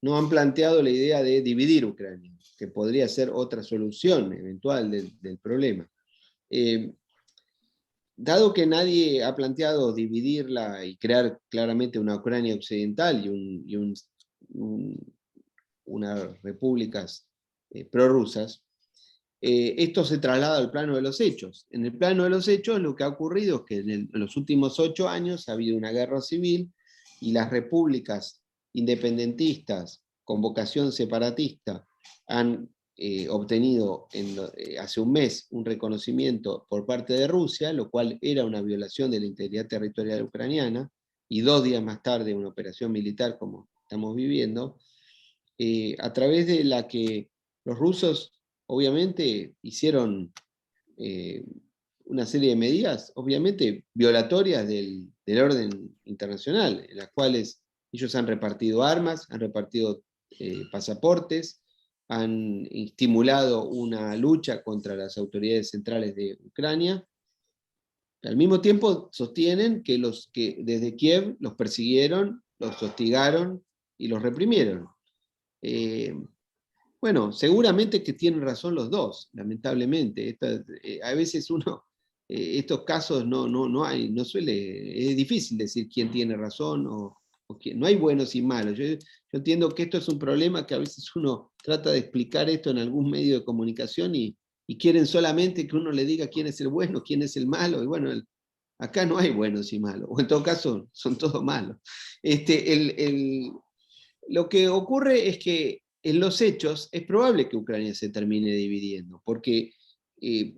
No han planteado la idea de dividir Ucrania, que podría ser otra solución eventual del problema. Dado que nadie ha planteado dividirla y crear claramente una Ucrania occidental y unas repúblicas prorrusas, esto se traslada al plano de los hechos. En el plano de los hechos lo que ha ocurrido es que en los últimos 8 años ha habido una guerra civil y las repúblicas independentistas con vocación separatista han obtenido hace un mes un reconocimiento por parte de Rusia, lo cual era una violación de la integridad territorial ucraniana, y 2 días más tarde una operación militar como estamos viviendo, a través de la que los rusos obviamente hicieron una serie de medidas, obviamente violatorias del orden internacional, en las cuales ellos han repartido armas, han repartido pasaportes, han estimulado una lucha contra las autoridades centrales de Ucrania. Al mismo tiempo sostienen que los que desde Kiev los persiguieron, los hostigaron y los reprimieron. Bueno, seguramente que tienen razón los dos, lamentablemente. A veces estos casos no suele, es difícil decir quién tiene razón o quién. No hay buenos y malos. Yo entiendo que esto es un problema que a veces uno trata de explicar esto en algún medio de comunicación y quieren solamente que uno le diga quién es el bueno, quién es el malo, y bueno, acá no hay buenos y malos, o en todo caso son todos malos. Lo que ocurre es que en los hechos es probable que Ucrania se termine dividiendo, porque es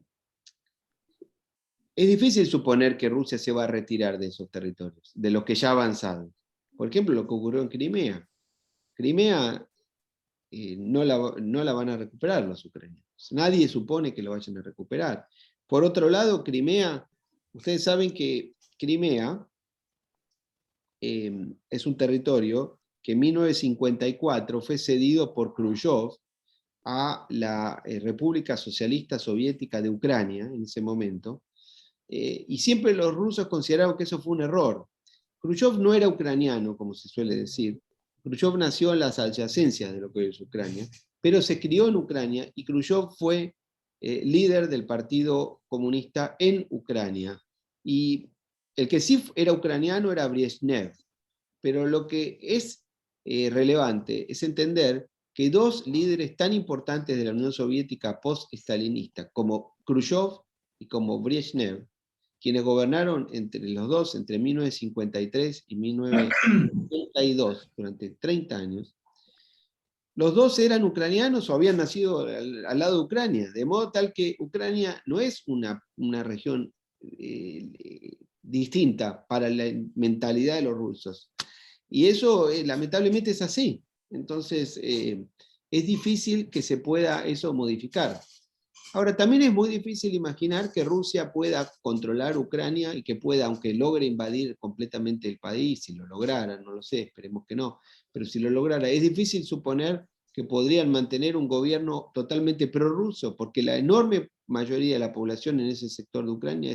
difícil suponer que Rusia se va a retirar de esos territorios, de los que ya ha avanzado. Por ejemplo, lo que ocurrió en Crimea. Crimea no la van a recuperar los ucranianos. Nadie supone que lo vayan a recuperar. Por otro lado, Crimea ustedes saben que Crimea es un territorio que en 1954 fue cedido por Khrushchev a la República Socialista Soviética de Ucrania en ese momento, y siempre los rusos consideraron que eso fue un error. Khrushchev no era ucraniano, como se suele decir. Khrushchev nació en las adyacencias de lo que hoy es Ucrania, pero se crió en Ucrania y Khrushchev fue líder del Partido Comunista en Ucrania. Y el que sí era ucraniano era Brezhnev. Pero lo que es relevante es entender que dos líderes tan importantes de la Unión Soviética post-stalinista, como Khrushchev y como Brezhnev, quienes gobernaron entre los dos entre 1953 y 1982, durante 30 años, los dos eran ucranianos o habían nacido al lado de Ucrania, de modo tal que Ucrania no es una región distinta para la mentalidad de los rusos. Y eso lamentablemente es así. Entonces es difícil que se pueda eso modificar. Ahora, también es muy difícil imaginar que Rusia pueda controlar Ucrania y que pueda, aunque logre invadir completamente el país, si lo lograra, no lo sé, esperemos que no, pero si lo lograra, es difícil suponer que podrían mantener un gobierno totalmente prorruso, porque la enorme mayoría de la población en ese sector de Ucrania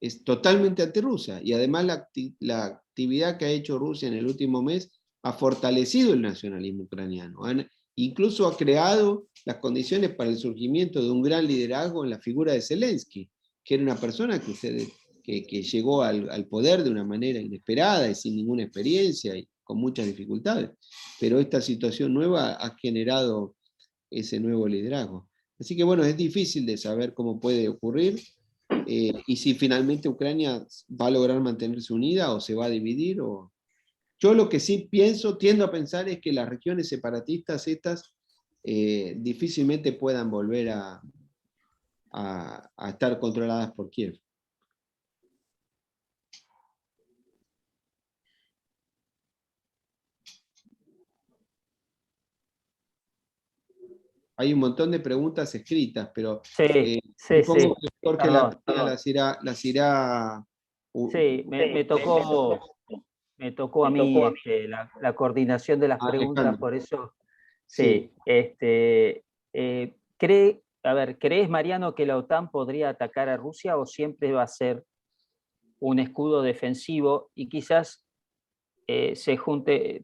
es totalmente antirrusa, y además la actividad que ha hecho Rusia en el último mes ha fortalecido el nacionalismo ucraniano. Incluso ha creado las condiciones para el surgimiento de un gran liderazgo en la figura de Zelensky, que era una persona que llegó al poder de una manera inesperada y sin ninguna experiencia y con muchas dificultades. Pero esta situación nueva ha generado ese nuevo liderazgo. Así que bueno, es difícil de saber cómo puede ocurrir y si finalmente Ucrania va a lograr mantenerse unida o se va a dividir. Yo lo que sí tiendo a pensar es que las regiones separatistas estas difícilmente puedan volver a estar controladas por Kiev. Hay un montón de preguntas escritas, pero supongo que Jorge las irá sí, me tocó a mí la coordinación de las preguntas, por eso. Sí. ¿Crees, Mariano, que la OTAN podría atacar a Rusia o siempre va a ser un escudo defensivo? Y quizás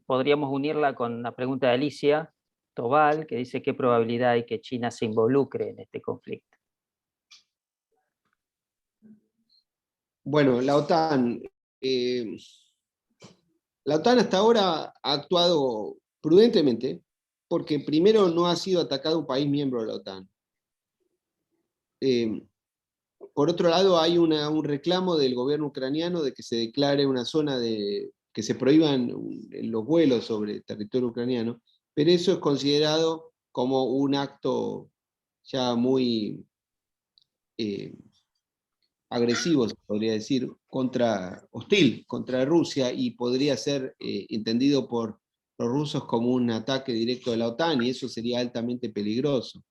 podríamos unirla con la pregunta de Alicia Tobal, que dice qué probabilidad hay que China se involucre en este conflicto. Bueno, la OTAN hasta ahora ha actuado prudentemente, porque primero no ha sido atacado un país miembro de la OTAN. Por otro lado, hay un reclamo del gobierno ucraniano de que se declare una zona que se prohíban los vuelos sobre territorio ucraniano, pero eso es considerado como un acto ya muy agresivo, se podría decir, hostil contra Rusia, y podría ser entendido por los rusos como un ataque directo de la OTAN, y eso sería altamente peligroso.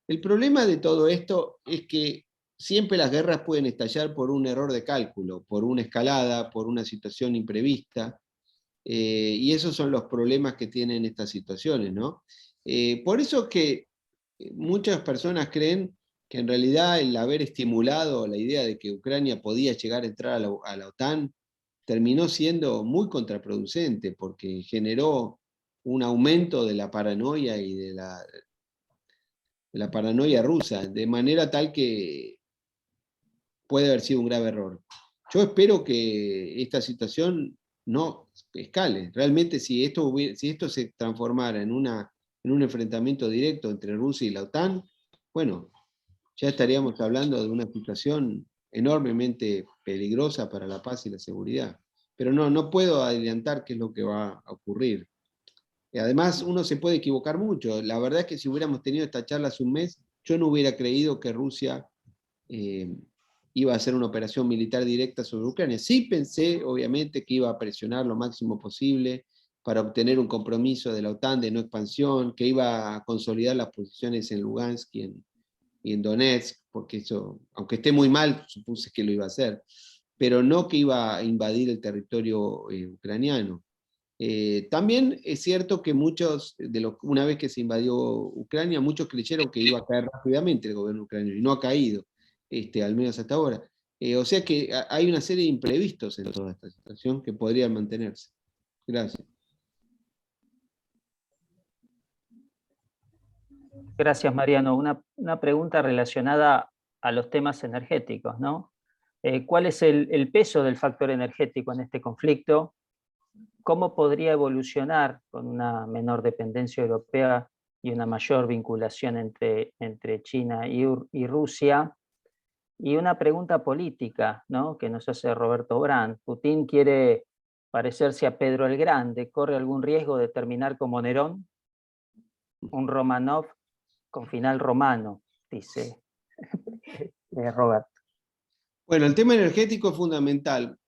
El problema de todo esto es que siempre las guerras pueden estallar por un error de cálculo, por una escalada, por una situación imprevista, y esos son los problemas que tienen estas situaciones, ¿no? Por eso es que muchas personas creen que en realidad el haber estimulado la idea de que Ucrania podía llegar a entrar a la OTAN terminó siendo muy contraproducente, porque generó un aumento de la paranoia y de la paranoia rusa, de manera tal que puede haber sido un grave error. Yo espero que esta situación no escale. Realmente si esto se transformara en un enfrentamiento directo entre Rusia y la OTAN, bueno, ya estaríamos hablando de una situación enormemente peligrosa para la paz y la seguridad. Pero no puedo adelantar qué es lo que va a ocurrir. Y además, uno se puede equivocar mucho. La verdad es que si hubiéramos tenido esta charla hace un mes, yo no hubiera creído que Rusia iba a hacer una operación militar directa sobre Ucrania. Sí pensé, obviamente, que iba a presionar lo máximo posible para obtener un compromiso de la OTAN de no expansión, que iba a consolidar las posiciones en Lugansk y y en Donetsk, porque eso, aunque esté muy mal, supuse que lo iba a hacer, pero no que iba a invadir el territorio ucraniano. También es cierto que una vez que se invadió Ucrania, muchos creyeron que iba a caer rápidamente el gobierno ucraniano, y no ha caído, al menos hasta ahora. O sea que hay una serie de imprevistos en toda esta situación que podrían mantenerse. Gracias. Gracias, Mariano. Una pregunta relacionada a los temas energéticos, ¿no? ¿Cuál es el peso del factor energético en este conflicto? ¿Cómo podría evolucionar con una menor dependencia europea y una mayor vinculación entre China y Rusia? Y una pregunta política, ¿no?, que nos hace Roberto Brandt. ¿Putin quiere parecerse a Pedro el Grande? ¿Corre algún riesgo de terminar como Nerón? Un Romanov con final romano, dice Robert. Bueno, el tema energético es fundamental.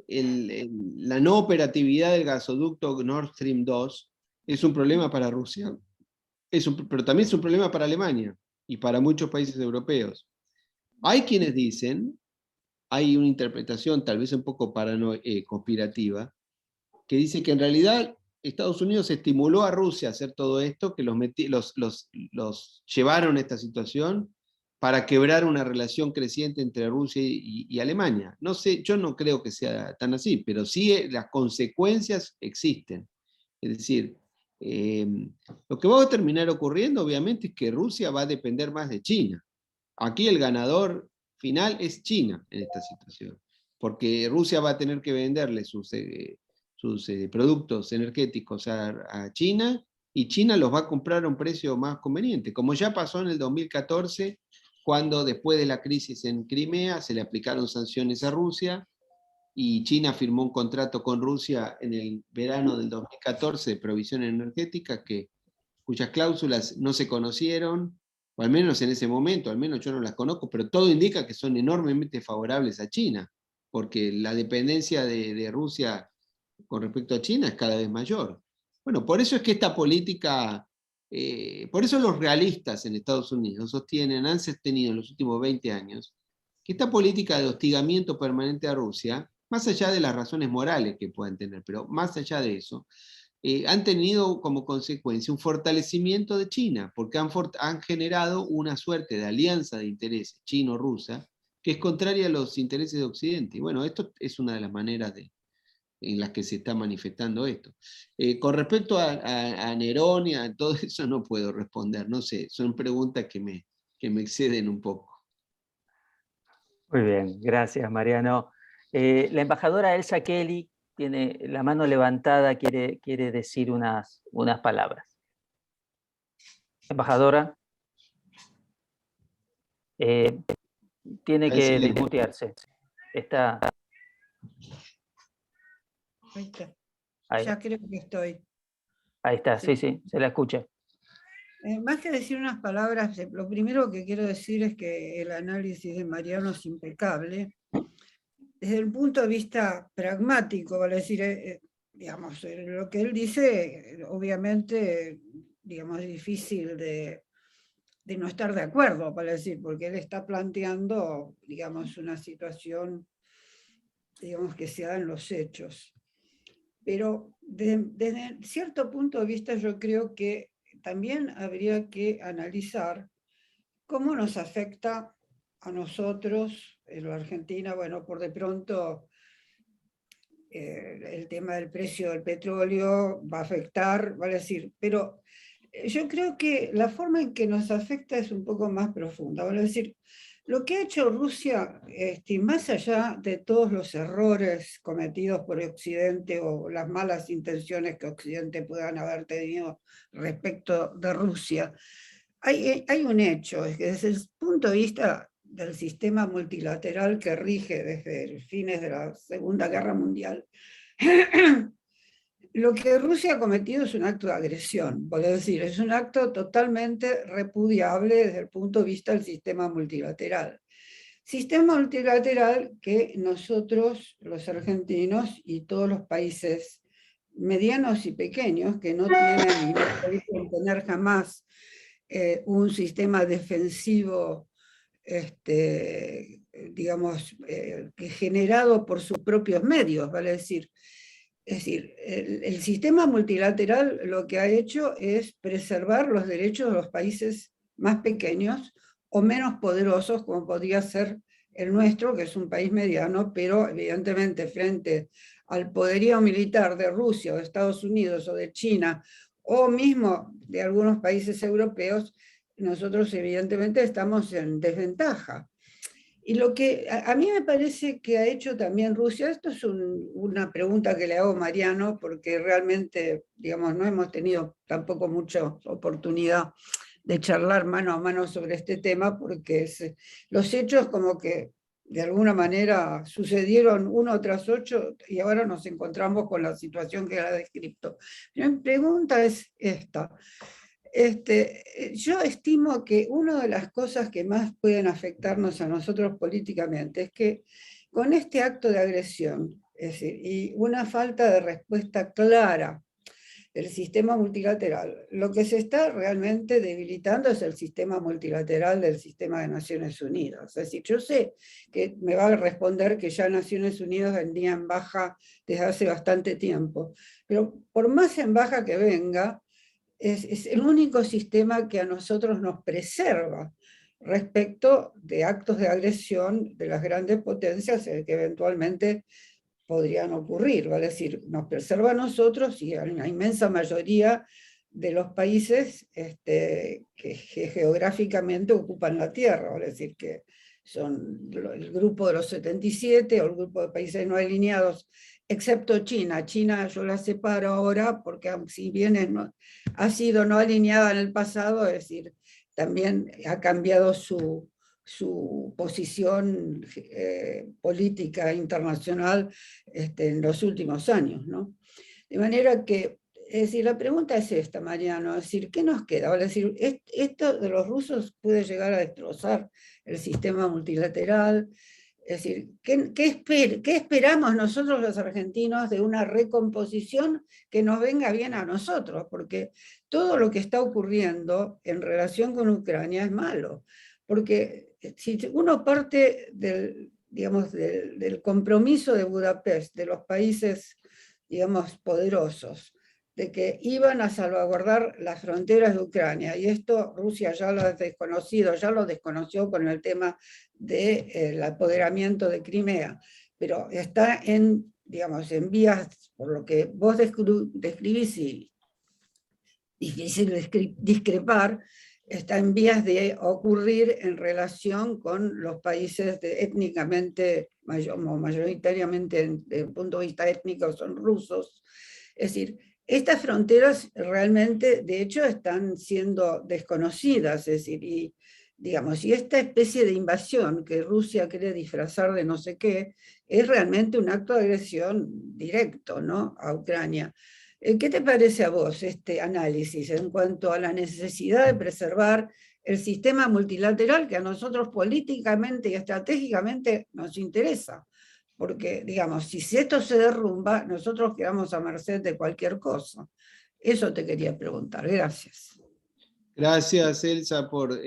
La no operatividad del gasoducto Nord Stream 2 es un problema para Rusia, pero también es un problema para Alemania y para muchos países europeos. Hay quienes dicen, hay una interpretación tal vez un poco conspirativa, que dice que en realidad Estados Unidos estimuló a Rusia a hacer todo esto, que los llevaron a esta situación para quebrar una relación creciente entre Rusia y Alemania. No sé, yo no creo que sea tan así, pero sí las consecuencias existen. Es decir, lo que va a terminar ocurriendo obviamente es que Rusia va a depender más de China. Aquí el ganador final es China en esta situación, porque Rusia va a tener que venderle sus productos energéticos a China, y China los va a comprar a un precio más conveniente, como ya pasó en el 2014, cuando después de la crisis en Crimea se le aplicaron sanciones a Rusia, y China firmó un contrato con Rusia en el verano del 2014 de provisión energética, cuyas cláusulas no se conocieron, o al menos en ese momento, al menos yo no las conozco, pero todo indica que son enormemente favorables a China, porque la dependencia de Rusia con respecto a China es cada vez mayor. Bueno, por eso es que esta política, por eso los realistas en Estados Unidos han sostenido en los últimos 20 años, que esta política de hostigamiento permanente a Rusia, más allá de las razones morales que puedan tener, pero más allá de eso, han tenido como consecuencia un fortalecimiento de China, porque han generado una suerte de alianza de intereses chino-rusa que es contraria a los intereses de Occidente. Y bueno, esto es una de las maneras en las que se está manifestando esto. Con respecto a Nerón y a todo eso no puedo responder, no sé, son preguntas que me exceden un poco. Muy bien, gracias, Mariano. La embajadora Elsa Kelly tiene la mano levantada, quiere decir unas palabras. Embajadora, tiene que desmutearse. Está. Ahí está. Ahí. Ya creo que estoy. Ahí está, sí, se la escucha. Más que decir unas palabras, lo primero que quiero decir es que el análisis de Mariano es impecable. Desde el punto de vista pragmático, vale decir, digamos, lo que él dice, obviamente, digamos, es difícil de no estar de acuerdo, vale decir, porque él está planteando, digamos, una situación, digamos, que se da en los hechos. Pero desde cierto punto de vista yo creo que también habría que analizar cómo nos afecta a nosotros, en la Argentina, bueno, por de pronto el tema del precio del petróleo va a afectar, vale decir, pero yo creo que la forma en que nos afecta es un poco más profunda, vale decir, lo que ha hecho Rusia, más allá de todos los errores cometidos por Occidente o las malas intenciones que Occidente puedan haber tenido respecto de Rusia, hay un hecho, es que desde el punto de vista del sistema multilateral que rige desde fines de la Segunda Guerra Mundial, lo que Rusia ha cometido es un acto de agresión, por decir, es un acto totalmente repudiable desde el punto de vista del sistema multilateral. Sistema multilateral que nosotros, los argentinos y todos los países medianos y pequeños que no tienen ni no pueden tener jamás un sistema defensivo, digamos, que generado por sus propios medios, vale decir. Es decir, el sistema multilateral lo que ha hecho es preservar los derechos de los países más pequeños o menos poderosos, como podría ser el nuestro, que es un país mediano, pero evidentemente frente al poderío militar de Rusia o de Estados Unidos o de China, o mismo de algunos países europeos, nosotros evidentemente estamos en desventaja. Y lo que a mí me parece que ha hecho también Rusia, esto es una pregunta que le hago a Mariano, porque realmente, digamos, no hemos tenido tampoco mucha oportunidad de charlar mano a mano sobre este tema, porque los hechos como que de alguna manera sucedieron uno tras otro y ahora nos encontramos con la situación que ha descrito. Mi pregunta es esta. Yo estimo que una de las cosas que más pueden afectarnos a nosotros políticamente es que con este acto de agresión, es decir, y una falta de respuesta clara del sistema multilateral, lo que se está realmente debilitando es el sistema multilateral del sistema de Naciones Unidas. Es decir, yo sé que me va a responder que ya Naciones Unidas venía en baja desde hace bastante tiempo, pero por más en baja que venga, es el único sistema que a nosotros nos preserva respecto de actos de agresión de las grandes potencias que eventualmente podrían ocurrir. ¿Vale? Es decir, nos preserva a nosotros y a la inmensa mayoría de los países que geográficamente ocupan la Tierra, ¿vale? Es decir, que son el grupo de los 77 o el grupo de países no alineados, excepto China. China yo la separo ahora porque si bien ha sido no alineada en el pasado, es decir, también ha cambiado su posición política internacional en los últimos años, ¿no? De manera que, es decir, la pregunta es esta, Mariano, es decir, ¿qué nos queda? Es decir, esto de los rusos puede llegar a destrozar el sistema multilateral. Es decir, ¿qué esperamos nosotros los argentinos de una recomposición que nos venga bien a nosotros? Porque todo lo que está ocurriendo en relación con Ucrania es malo. Porque si uno parte digamos, del compromiso de Budapest, de los países, digamos, poderosos, de que iban a salvaguardar las fronteras de Ucrania, y esto Rusia ya lo ha desconocido, ya lo desconoció con el tema del apoderamiento de Crimea, pero está digamos, en vías, por lo que vos describís y difícil discrepar, está en vías de ocurrir en relación con los países étnicamente, mayoritariamente desde el punto de vista étnico son rusos. Es decir, estas fronteras realmente, de hecho, están siendo desconocidas, es decir, y digamos, y esta especie de invasión que Rusia quiere disfrazar de no sé qué, es realmente un acto de agresión directo, ¿no?, a Ucrania. ¿Qué te parece a vos este análisis en cuanto a la necesidad de preservar el sistema multilateral que a nosotros políticamente y estratégicamente nos interesa? Porque, digamos, si esto se derrumba, nosotros quedamos a merced de cualquier cosa. Eso te quería preguntar. Gracias. Gracias, Elsa, por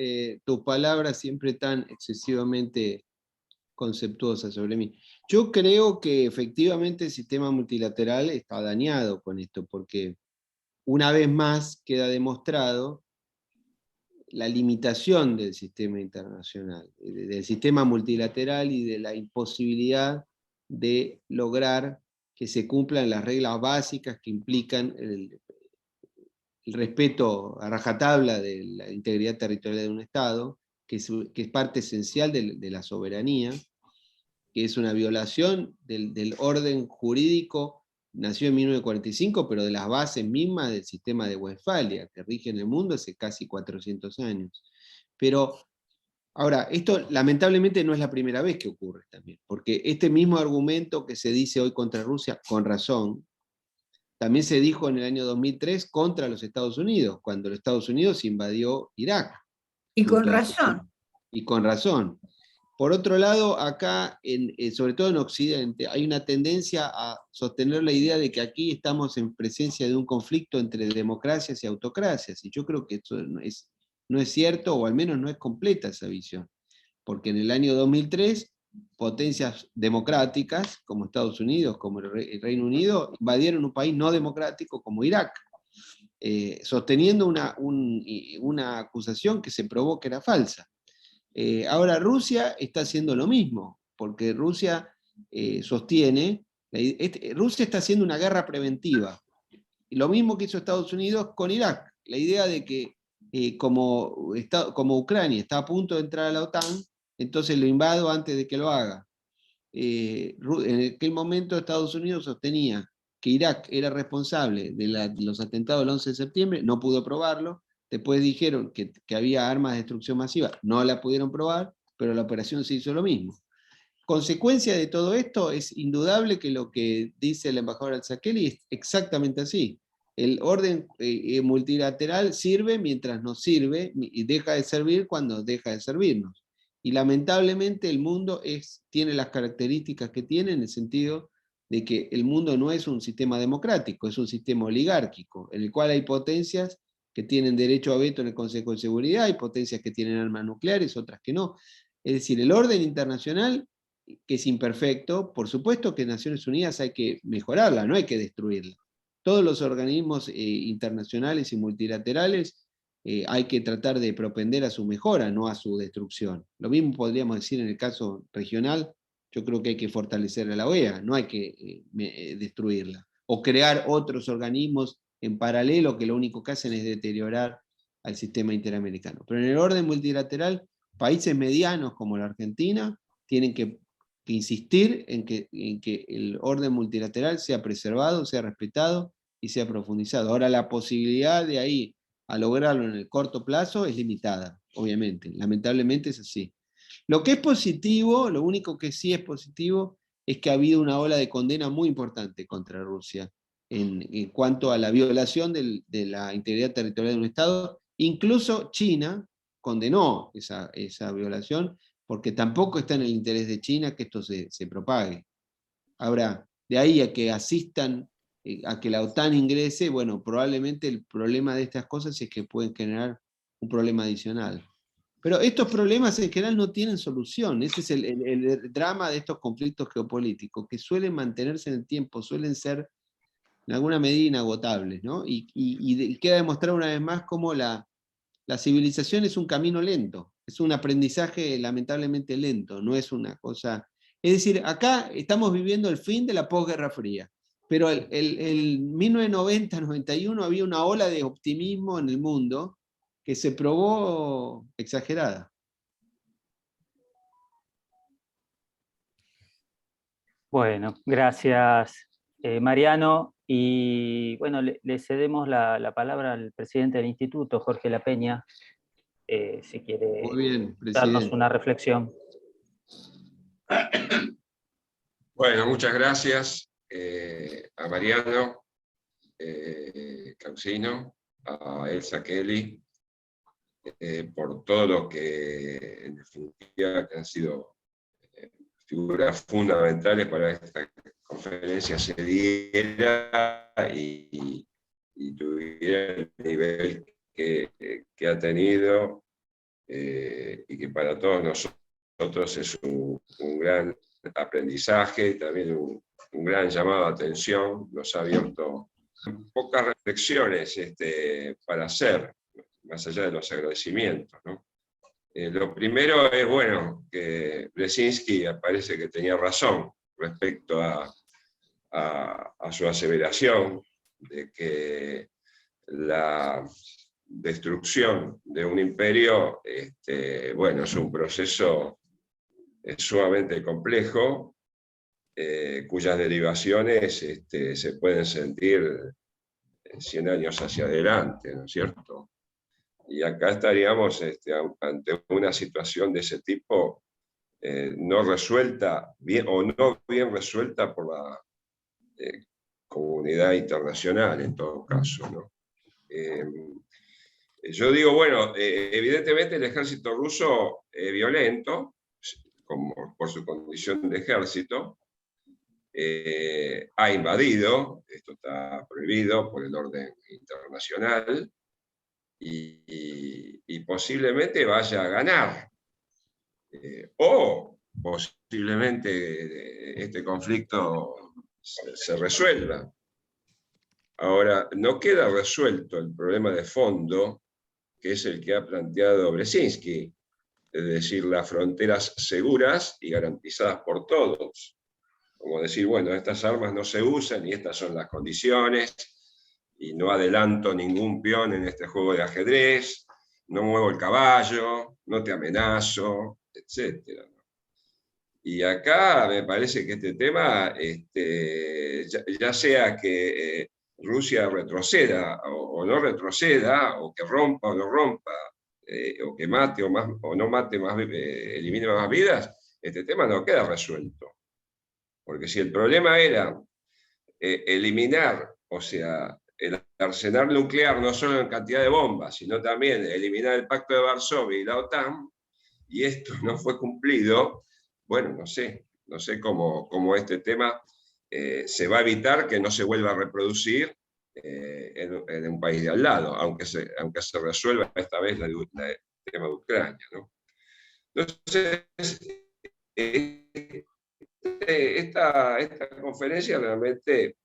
tus palabras siempre tan excesivamente conceptuosas sobre mí. Yo creo que efectivamente el sistema multilateral está dañado con esto, porque una vez más queda demostrado la limitación del sistema internacional, del sistema multilateral y de la imposibilidad de lograr que se cumplan las reglas básicas que implican el respeto a rajatabla de la integridad territorial de un Estado, que es parte esencial de la soberanía, que es una violación del orden jurídico, nació en 1945, pero de las bases mismas del sistema de Westfalia, que rige en el mundo hace casi 400 años. Pero, ahora, esto lamentablemente no es la primera vez que ocurre también, porque este mismo argumento que se dice hoy contra Rusia, con razón, también se dijo en el año 2003 contra los Estados Unidos, cuando los Estados Unidos invadió Irak. Y con razón. Y con razón. Por otro lado, acá, sobre todo en Occidente, hay una tendencia a sostener la idea de que aquí estamos en presencia de un conflicto entre democracias y autocracias, y yo creo que esto no No es cierto, o al menos no es completa esa visión, porque en el año 2003, potencias democráticas, como Estados Unidos, como el Reino Unido, invadieron un país no democrático como Irak, sosteniendo una acusación que se probó que era falsa. Ahora Rusia está haciendo lo mismo, porque Rusia sostiene, Rusia está haciendo una guerra preventiva, y lo mismo que hizo Estados Unidos con Irak, la idea de que como Ucrania está a punto de entrar a la OTAN, entonces lo invado antes de que lo haga. En aquel momento Estados Unidos sostenía que Irak era responsable de los atentados del 11 de septiembre, no pudo probarlo, después dijeron que había armas de destrucción masiva, no la pudieron probar, pero la operación se hizo lo mismo. Consecuencia de todo esto es indudable que lo que dice el embajador Al-Zakeli es exactamente así. El orden multilateral sirve mientras nos sirve y deja de servir cuando deja de servirnos. Y lamentablemente el mundo tiene las características que tiene en el sentido de que el mundo no es un sistema democrático, es un sistema oligárquico, en el cual hay potencias que tienen derecho a veto en el Consejo de Seguridad, hay potencias que tienen armas nucleares, otras que no. Es decir, el orden internacional, que es imperfecto, por supuesto que Naciones Unidas hay que mejorarla, no hay que destruirla. Todos los organismos internacionales y multilaterales hay que tratar de propender a su mejora, no a su destrucción. Lo mismo podríamos decir en el caso regional, yo creo que hay que fortalecer a la OEA, no hay que destruirla. O crear otros organismos en paralelo que lo único que hacen es deteriorar al sistema interamericano. Pero en el orden multilateral, países medianos como la Argentina tienen que insistir en que el orden multilateral sea preservado, sea respetado y sea profundizado. Ahora, la posibilidad de ahí a lograrlo en el corto plazo es limitada, obviamente. Lamentablemente es así. Lo que es positivo, lo único que sí es positivo, es que ha habido una ola de condena muy importante contra Rusia en cuanto a la violación de la integridad territorial de un Estado. Incluso China condenó esa violación, porque tampoco está en el interés de China que esto se propague. Ahora, de ahí a que asistan, a que la OTAN ingrese, bueno, probablemente el problema de estas cosas es que pueden generar un problema adicional. Pero estos problemas en general no tienen solución. Ese es el drama de estos conflictos geopolíticos, que suelen mantenerse en el tiempo, suelen ser en alguna medida inagotables, ¿no? Y queda demostrado una vez más cómo la civilización es un camino lento, es un aprendizaje lamentablemente lento, no es una cosa... Es decir, acá estamos viviendo el fin de la posguerra fría, pero el 1990-91 había una ola de optimismo en el mundo que se probó exagerada. Bueno, gracias Mariano. Y bueno, le cedemos la palabra al presidente del instituto, Jorge La Peña, si quiere Muy bien, darnos presidente. una reflexión. Bueno, muchas gracias a Mariano Causino, a Elsa Kelly, por todo lo que en definitiva que han sido figuras fundamentales para esta conferencia se diera y tuviera el nivel que ha tenido y que para todos nosotros es un gran aprendizaje, también un gran llamado de atención, nos ha abierto pocas reflexiones para hacer, más allá de los agradecimientos, ¿no? Lo primero es, bueno, que Brzezinski parece que tenía razón respecto a su aseveración de que la destrucción de un imperio, bueno, es un proceso sumamente complejo, cuyas derivaciones se pueden sentir 100 años hacia adelante, ¿no es cierto? Y acá estaríamos ante una situación de ese tipo no resuelta bien, o no bien resuelta por la comunidad internacional en todo caso, ¿no? Yo digo, bueno, evidentemente el ejército ruso es violento, como por su condición de ejército, ha invadido, esto está prohibido por el orden internacional, y posiblemente vaya a ganar. O posiblemente este conflicto se resuelva. Ahora, no queda resuelto el problema de fondo, que es el que ha planteado Brzezinski, es decir, las fronteras seguras y garantizadas por todos. Como decir, bueno, estas armas no se usan y estas son las condiciones, y no adelanto ningún peón en este juego de ajedrez, no muevo el caballo, no te amenazo, etc. Y acá me parece que este tema, ya sea que Rusia retroceda o no retroceda, o que rompa o no rompa, o que mate o no mate más, elimine más vidas, este tema no queda resuelto. Porque si el problema era eliminar, o sea, el arsenal nuclear no solo en cantidad de bombas, sino también eliminar el Pacto de Varsovia y la OTAN, y esto no fue cumplido, bueno, no sé cómo este tema se va a evitar que no se vuelva a reproducir en un país de al lado, aunque se resuelva esta vez el tema de Ucrania, ¿no? Entonces, esta conferencia realmente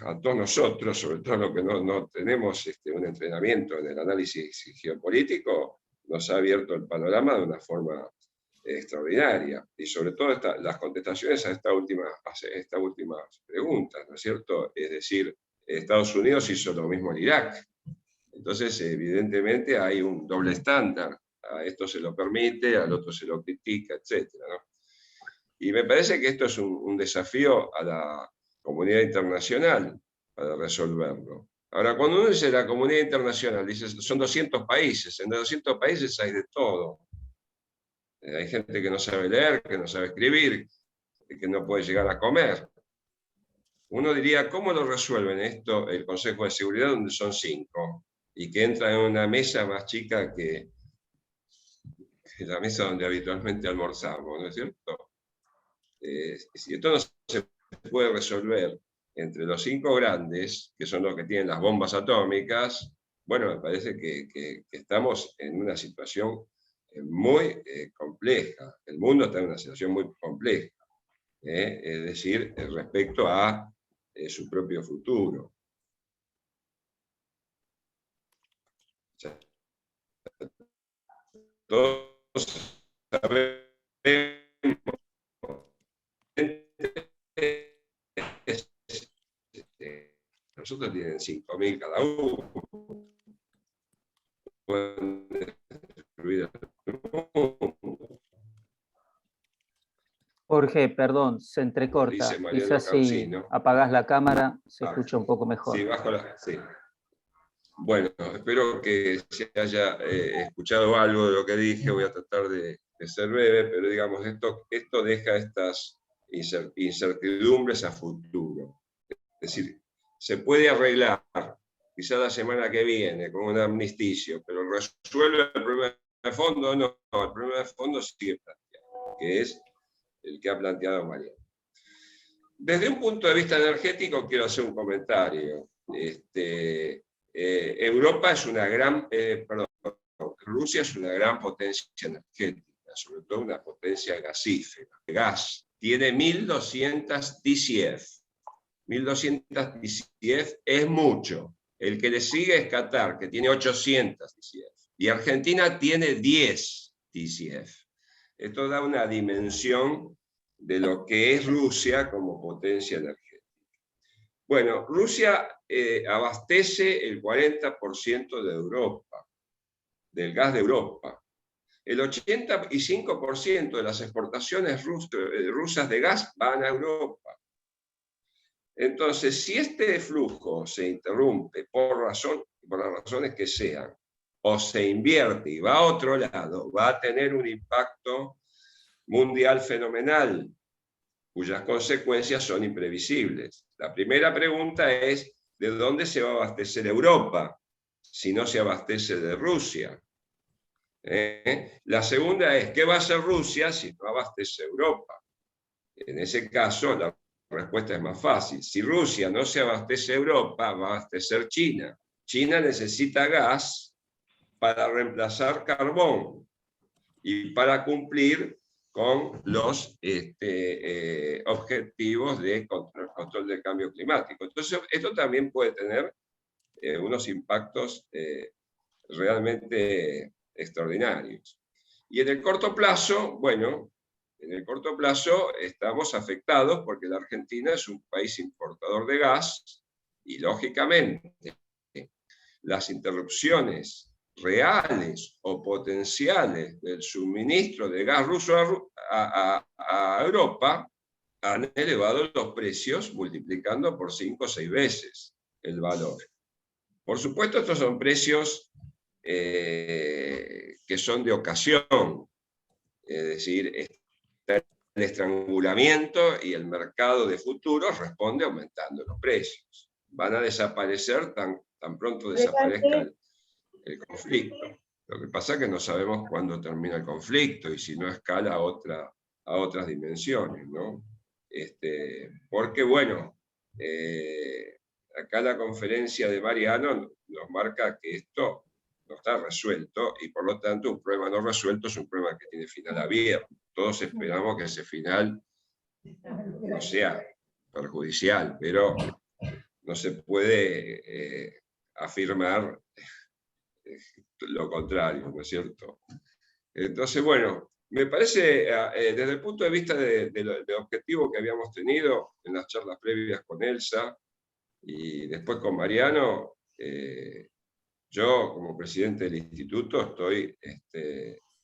a todos nosotros, sobre todo los que no tenemos un entrenamiento en el análisis geopolítico, nos ha abierto el panorama de una forma extraordinaria, y sobre todo las contestaciones a estas últimas preguntas, ¿no es cierto? Es decir, Estados Unidos hizo lo mismo en Irak. Entonces, evidentemente hay un doble estándar. A esto se lo permite, al otro se lo critica, etc., ¿no? Y me parece que esto es un desafío a la comunidad internacional para resolverlo. Ahora, cuando uno dice la comunidad internacional, dice, son 200 países, en 200 países hay de todo. Hay gente que no sabe leer, que no sabe escribir, que no puede llegar a comer. Uno diría, ¿cómo lo resuelven esto el Consejo de Seguridad, donde son 5? Y que entran en una mesa más chica que la mesa donde habitualmente almorzamos, ¿no es cierto? Si esto no se puede resolver entre los 5 grandes, que son los que tienen las bombas atómicas, bueno, me parece que estamos en una situación muy compleja. El mundo está en una situación muy compleja, es decir, respecto a su propio futuro. O sea, todos sabemos, nosotros tienen 5.000 cada uno. Pueden destruir el mundo. Jorge, perdón, se entrecorta. Dice Mariano Quizás si Causino. apagás la cámara se escucha un poco mejor. Sí, sí. Bueno, espero que se haya escuchado algo de lo que dije. Voy a tratar de ser breve, pero digamos, esto deja estas incertidumbres a futuro. Es decir, se puede arreglar, quizá la semana que viene, con un amnisticio, pero resuelve el problema de fondo, no, el problema de fondo sigue planteado, que es el que ha planteado Mariano. Desde un punto de vista energético quiero hacer un comentario. Europa es una gran, Rusia es una gran potencia energética, sobre todo una potencia gasífera. Gas tiene 1.200 TCF. 1.200 TCF es mucho. El que le sigue es Qatar, que tiene 800 TCF. Y Argentina tiene 10 TCF. Esto da una dimensión de lo que es Rusia como potencia energética. Bueno, Rusia abastece el 40% de Europa, del gas de Europa. El 85% de las exportaciones rusas de gas van a Europa. Entonces, si este flujo se interrumpe por las razones que sean, o se invierte y va a otro lado, va a tener un impacto mundial fenomenal, cuyas consecuencias son imprevisibles. La primera pregunta es, ¿de dónde se va a abastecer Europa si no se abastece de Rusia? La segunda es, ¿qué va a hacer Rusia si no abastece Europa? En ese caso, la respuesta es más fácil. Si Rusia no se abastece Europa, va a abastecer China. China necesita gas para reemplazar carbón y para cumplir con los objetivos de control del cambio climático. Entonces, esto también puede tener unos impactos realmente extraordinarios. Y en el corto plazo, bueno, en el corto plazo estamos afectados porque la Argentina es un país importador de gas y, lógicamente, las interrupciones reales o potenciales del suministro de gas ruso a Europa han elevado los precios multiplicando por 5 o 6 veces el valor. Por supuesto, estos son precios que son de ocasión, es decir, está el estrangulamiento y el mercado de futuros responde aumentando los precios. Van a desaparecer tan pronto desaparezca el conflicto. Lo que pasa es que no sabemos cuándo termina el conflicto y si no escala a otras dimensiones, ¿no? Porque, bueno, acá la conferencia de Mariano nos marca que esto no está resuelto y por lo tanto un problema no resuelto es un problema que tiene final abierto. Todos esperamos que ese final no sea perjudicial, pero no se puede afirmar lo contrario, ¿no es cierto? Entonces, bueno, me parece, desde el punto de vista del objetivo que habíamos tenido en las charlas previas con Elsa y después con Mariano, yo como presidente del instituto estoy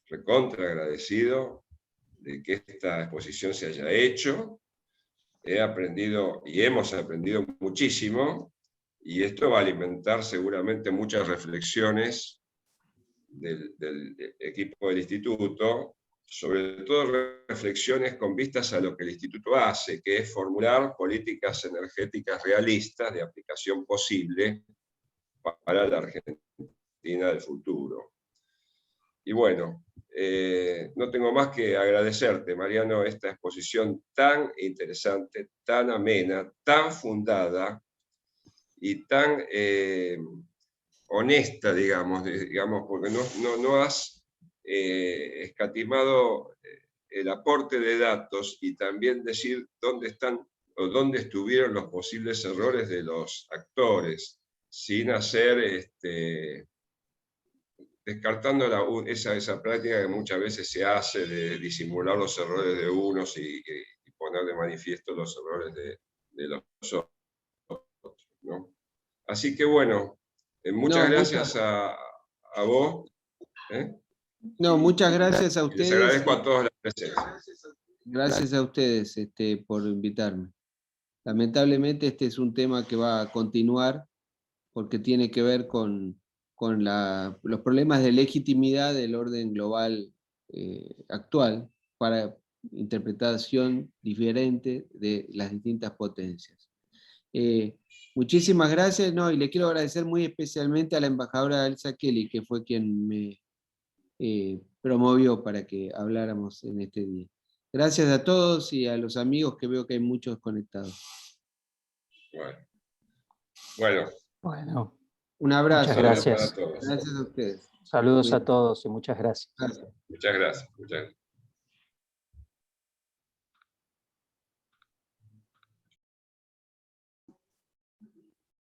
recontra agradecido de que esta exposición se haya hecho. He aprendido y hemos aprendido muchísimo, y esto va a alimentar seguramente muchas reflexiones del equipo del instituto, sobre todo reflexiones con vistas a lo que el instituto hace, que es formular políticas energéticas realistas de aplicación posible para la Argentina del futuro. Y bueno, no tengo más que agradecerte, Mariano, esta exposición tan interesante, tan amena, tan fundada y tan honesta, digamos, porque no has escatimado el aporte de datos y también decir dónde están o dónde estuvieron los posibles errores de los actores, sin hacer, descartando esa práctica que muchas veces se hace de disimular los errores de unos y poner de manifiesto los errores de los otros, ¿no? Así que bueno, muchas gracias a vos. No, muchas gracias a ustedes. Les agradezco a todos la presencia. Gracias a ustedes por invitarme. Lamentablemente este es un tema que va a continuar porque tiene que ver con los problemas de legitimidad del orden global actual para interpretación diferente de las distintas potencias. Muchísimas gracias, y le quiero agradecer muy especialmente a la embajadora Elsa Kelly, que fue quien me promovió para que habláramos en este día. Gracias a todos y a los amigos, que veo que hay muchos conectados. Bueno. Un abrazo. Muchas gracias. Para todos. Gracias a ustedes. Saludos a todos y muchas gracias. Gracias. Muchas gracias.